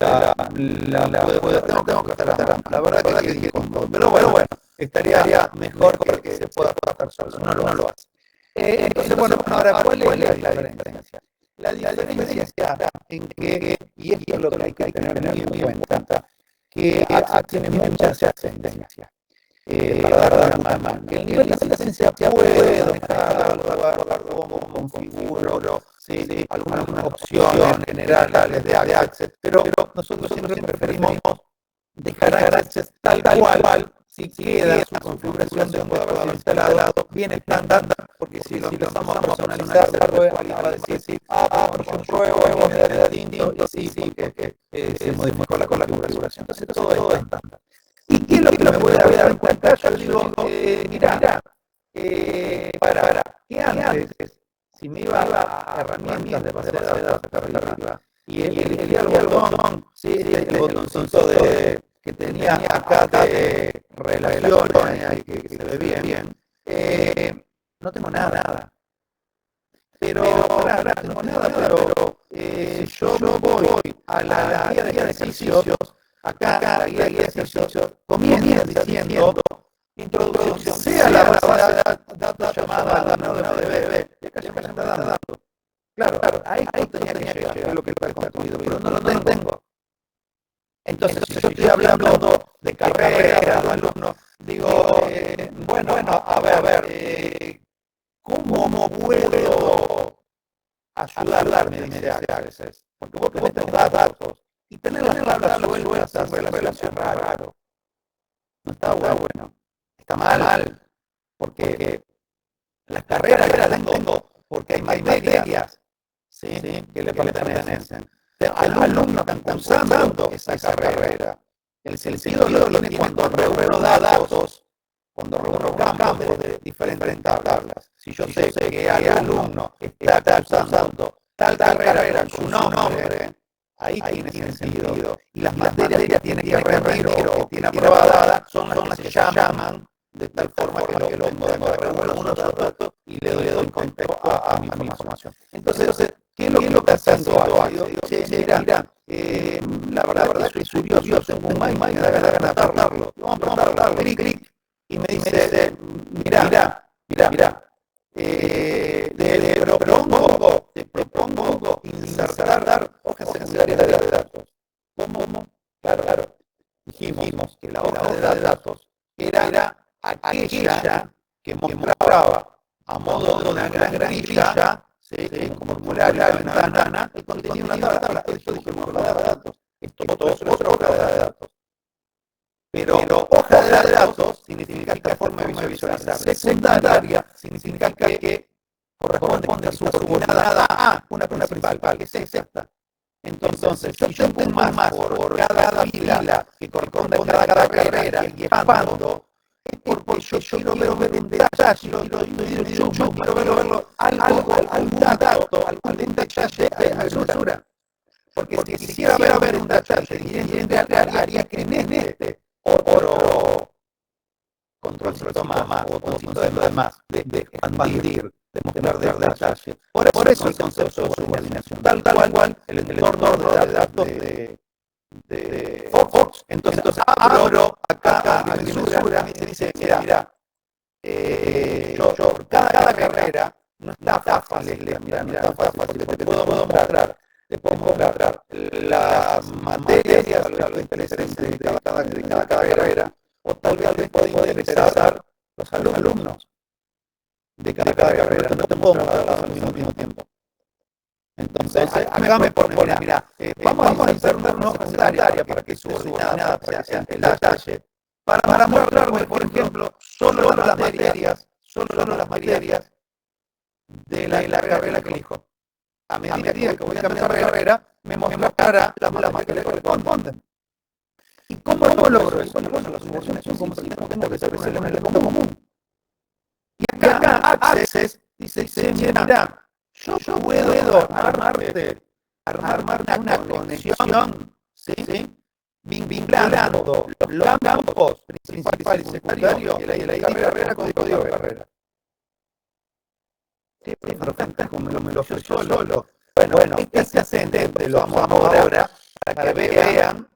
tengo que estar, la verdad que dije con todo, pero bueno, estaría mejor que se pueda tratar solo, no lo hace. Entonces, bueno, ahora, ¿cuál es la diferencia? La diferencia está en que, y esto es lo que hay que tener muy en cuenta, que Access tiene muchas ascendencias. Para dar una mano. El nivel de asistencia puedo dejarlo, guardarlo como configuro, ¿sí? Algunas opciones generales de Access, pero nosotros siempre preferimos dejar Access tal cual, si queda su configuración de puede haberlo instalado bien estándar, porque si lo empezamos a personalizar, después va a decir, yo pruebo, me da distinto, y sí, porque se modificó la configuración. Entonces todo es estándar. ¿Y qué es lo que me voy a dar en cuenta? Yo digo, mirá, para que antes, si me iba a herramientas de base de datos acá arriba, y elegía el botón, ¿sí? El botoncito que tenía acá de relaciones, ahí que se ve bien, no tengo nada. Pero si yo voy a la guía de ejercicios, acá la guía de ejercicios comienza diciendo introducción, sea la base de datos llamada DB, y acá ya me está dando. Claro, ahí tenía que llegar, es lo que está construido, pero no lo tengo. Entonces, si yo estoy hablando de carrera, de alumnos, digo, bueno, a ver, ¿cómo puedo ayudarme? Me dice Access, porque vos tenés datos, y tener las tablas sueltas en relación raro. No está bueno, está mal, porque las carreras las tengo, porque hay materias, ¿sí? que le pertenecen. Al alumno que están cursando esa carrera. El sentido lo tiene cuando reúno datos, cuando reúno campos de diferentes tablas. Si yo sé que hay alumno que está cursando tal carrera en su nombre, ahí tiene sentido. Y las materias que tiene que rendir o que tiene aprobada son las que se llaman de tal forma que lo reúno unos datos y le doy contexto a mi información. Entonces, ¿qué es lo que está haciendo Access? Mira, la verdad que soy curioso, tengo un mail, me da ganas de anotarlo. Vamos a darle clic y me dice, mira, te propongo insertar hojas secundarias de datos. ¿Cómo? Claro. Dijimos que la hoja de datos era aquella que mostraba a modo de una gran grilla, un formulario, una ventana, el contenido de una tabla. Esto dijimos hoja de datos. Esto es otra hoja de datos. Pero hoja de datos significa esta forma de visualizar. Secundaria significa que corresponde a subordinada a una principal, que es esta. Entonces, si yo pongo más por cada fila que corresponde a cada carrera y expando, es porque yo quiero ver un detalle, yo quiero verlo algún dato, algún detalle de altura. Porque si quisiera ver un detalle y haría que en este otro controlcito más, botoncito de más, de expandir, de mostrar detalle. Por eso el concepto de subordinación. Tal cual el entorno de datos de Fox. Entonces abro acá a mensura y me dice, mira, yo cada carrera no está fácil, mira, no está fácil porque te puedo mostrar las materias a lo que interesa de cada carrera, o tal vez te puede interesar los alumnos. de cada carrera. No te puedo mostrar al mismo tiempo. Entonces, acá me pone, mira, vamos a hacer una hoja secundaria para que subordinada, para que sea el detalle, para mostrar, por ejemplo, solo las materias de la carrera que elijo. A medida que voy cambiando de carrera, me mostrará las materias que le corresponden. ¿Y cómo logro eso? Bueno, las subordinaciones son como si tengo que ser un elemento común. Y acá Access dice, mira, yo puedo armar una conexión, ¿sí? Vinculando los campos principales y secundarios y la carrera con el código de carrera. Qué perfecto, como me lo ofreció solo. Bueno, este ascendente lo vamos ahora para que vean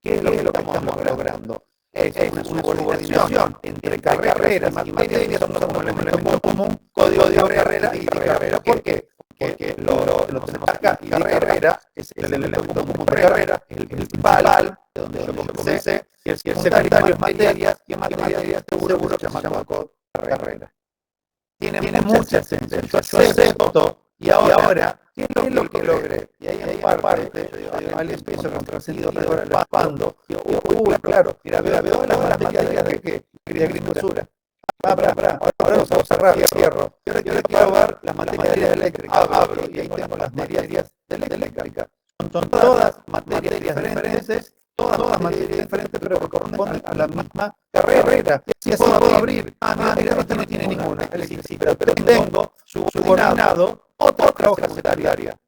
qué es lo que estamos logrando. Es una subordinación entre carreras y materias, son como elemento común, código de carrera y de carrera. ¿Por qué? Porque lo tenemos acá, y de carrera es el elemento común de carrera, el principal, de donde yo comencé, y el secundario es materias, y materias seguro que se llama carrera. Tiene mucha esencia, yo acepto, y ahora, ¿qué es lo que logré? Y ahí hay parte, yo digo, vale, empiezo con trascendido, ahora lo expando, claro, mira, veo las materias de agricultura. Ahora los hago cerrar, cierro. Yo quiero ver las materias eléctricas, abro, y ahí tengo las materias de eléctrica. Son todas materias diferentes, todas materias diferentes, pero que corresponden a la misma carrera. Y así puedo abrir. Mira, este no tiene ninguna. Pero tengo subordinado otra hoja secundaria.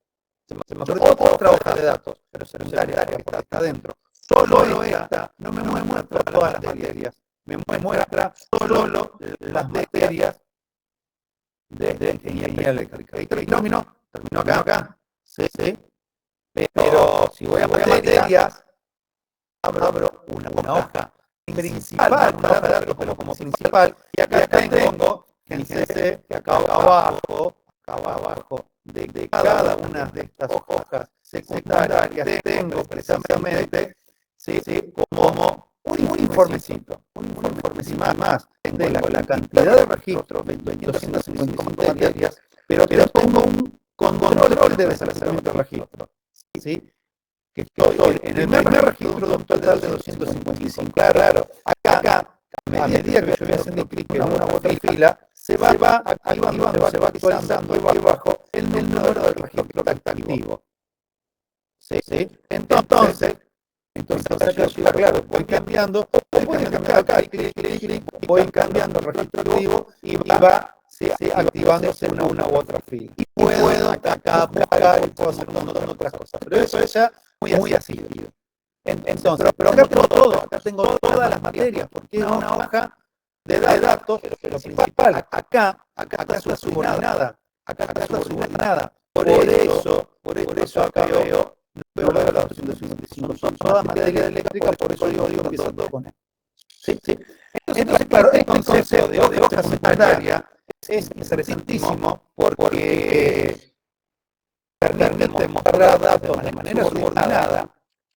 Otra hoja de datos, pero secundaria, porque está adentro. Solo esta no me muestra todas las materias. Me muestra solo las materias de ingeniería eléctrica. Y termino acá. Sí. Pero si voy a materias, abro una hoja principal, una hoja de datos como principal, y acá tengo, fíjense que acá abajo de cada una de estas hojas secundarias tengo precisamente como un informecito más. Tengo la cantidad de registros, 255 materias, pero tengo un control de desplazamiento de registro. ¿Sí? Que estoy en el primer registro de un total de 255. Claro, acá, a medida que yo voy haciendo clic en una u otra fila, se va activando, se va actualizando y bajo el número del registro activo. ¿Sí? Entonces acá, claro, voy cambiando acá, clic, voy cambiando el registro activo y va activándose una u otra fila. Y puedo acá buscar y puedo hacer un montón de otras cosas. Pero eso es ya muy así. Entonces, pero acá tengo todo, acá tengo todas las materias, porque es una hoja de datos, pero principal. Acá está subordinada. Por eso acá veo lo de los 255. Son todas materias eléctricas, por eso digo empieza todo con él. Sí. Entonces, claro, el concepto de hoja secundaria es interesantísimo porque permite mostrar datos de manera subordinada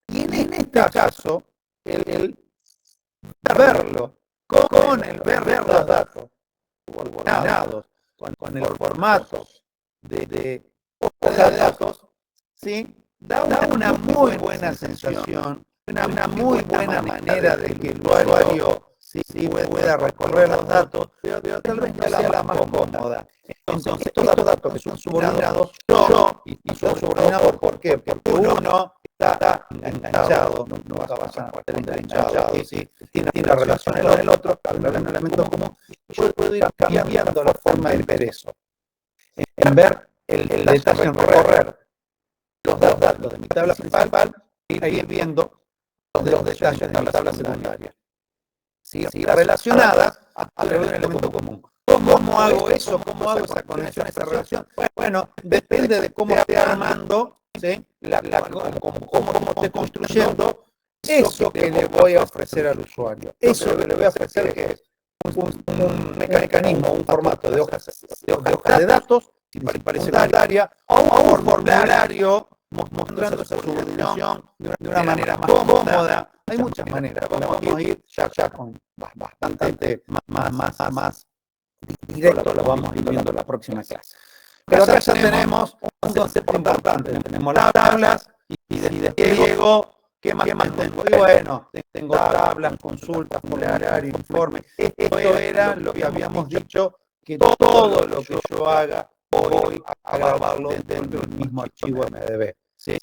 y en este caso el verlo con el ver los datos subordinados con el formato de hoja de datos, ¿sí? Da una muy buena sensación, una muy buena manera de que el usuario pueda recorrer los datos, pero tal vez no sea la más cómoda. Entonces, estos datos que son subordinados, y son subordinados, ¿por qué? Porque uno está enganchado, no vas a estar enganchado, tiene relación con el otro, hablar en elementos común. Yo puedo ir cambiando la forma de ver eso, en ver el detalle, en recorrer los datos de mi tabla principal e ir viendo los detalles de mi tabla secundaria. ¿Sí? Relacionadas a través de un elemento común. ¿Cómo hago eso? ¿Cómo hago esa conexión, esa relación? Bueno, depende de cómo esté armando, ¿sí? Cómo esté construyendo eso que le voy a ofrecer al usuario. Eso que le voy a ofrecer, que es un mecanismo, un formato de hojas de datos, principal y secundaria, o un formulario mostrando esa subordinación de una manera más cómoda. Hay muchas maneras, vamos a ir ya con bastante más directo lo vamos a ir viendo en la próxima clase. Pero acá ya tenemos un concepto importante. Tenemos las tablas y después Diego, ¿qué más tengo? Y bueno, tengo tablas, consultas, formulario, informe. Esto era lo que habíamos dicho, que todo lo que yo haga voy a grabarlo dentro del mismo archivo MDB. ¿Sí?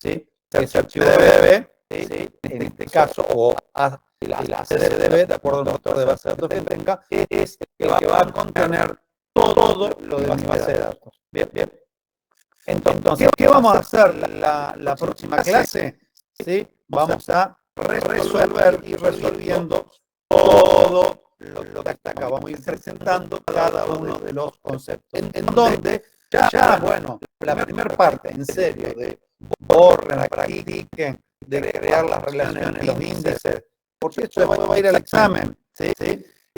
Ese archivo MDB, en este caso, o la CDB, de acuerdo al motor de base de datos que tenga, es el que va a contener todo lo de mi base de datos. Bien. Entonces, ¿qué vamos a hacer la próxima clase? ¿Sí? Vamos a resolver y resolviendo todo lo que hasta acá. Vamos a ir presentando cada uno de los conceptos. En donde ya, bueno, la primera parte, en serio, de borren, practiquen, de crear las relaciones, los índices, porque esto va a ir al examen, ¿sí?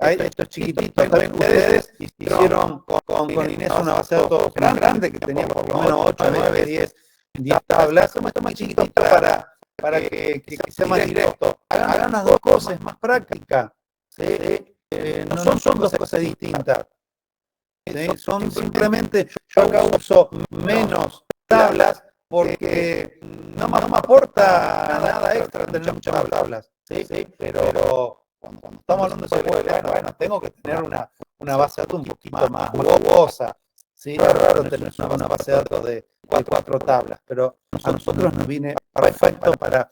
Estos chiquititos también ustedes hicieron con Inés una base de datos grande que tenía por lo menos 8, 9, 10 tablas. Esto más chiquitito para que sea más directo. Hagan las dos cosas más prácticas, ¿sí? No son dos cosas distintas, ¿sí? Son simplemente, yo acá uso menos tablas porque no me aporta nada extra tener muchas tablas, ¿sí? Pero cuando estamos hablando de ese bueno, tengo que tener una base de datos un poquito más jugosa, ¿sí? Es raro tener una base de datos de 4 tablas, pero a nosotros nos viene perfecto para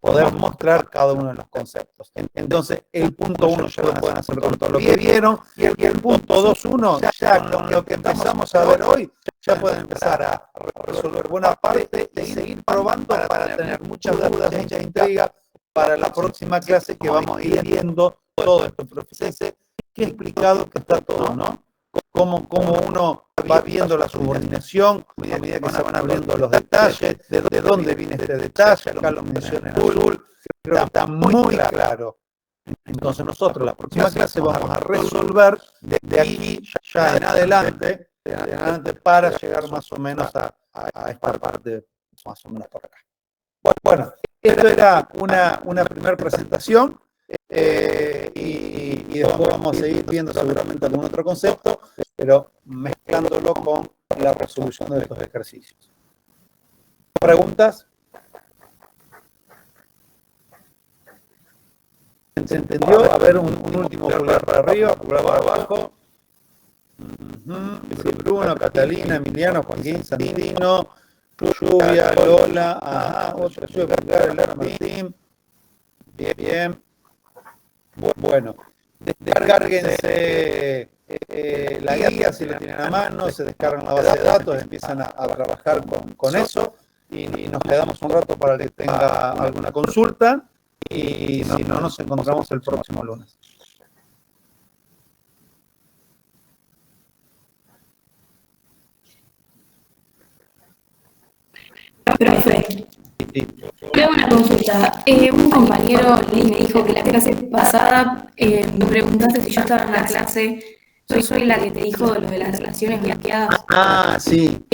poder mostrar cada uno de los conceptos. Entonces, el punto 1 ya lo pueden hacer con todo lo que vieron, y el punto 2.1, ya con lo que empezamos a ver hoy, ya pueden empezar a resolver buena parte y seguir probando para tener muchas dudas, mucha intriga para la próxima clase, que vamos a ir viendo todo esto. Pero fíjense qué explicado que está todo, ¿no? Cómo uno va viendo la subordinación a medida que se van abriendo los detalles, de dónde viene este detalle, acá lo menciona en azul, creo que está muy claro. Entonces nosotros la próxima clase vamos a resolver de aquí ya en adelante para llegar más o menos a esta parte, más o menos por acá. Bueno, esto era una primera presentación. Y después vamos a seguir viendo seguramente algún otro concepto, pero mezclándolo con la resolución de estos ejercicios. ¿Preguntas? ¿Se entendió? A ver, un último pulgar para arriba, pulgar para abajo. Bruno, Catalina, Emiliano, Joaquín, Santino, Lluvia, Lola, otra Lluvia, Lara, Martín. Bien. Bueno, descárguense la guía si la tienen a mano, se descargan la base de datos, empiezan a trabajar con eso, y nos quedamos un rato para que tenga alguna consulta, y si no, nos encontramos el próximo lunes. Profe, le hago una consulta. Un compañero me dijo que la clase pasada me preguntaste si yo estaba en la clase. Soy la que te dijo lo de las relaciones bloqueadas. Sí.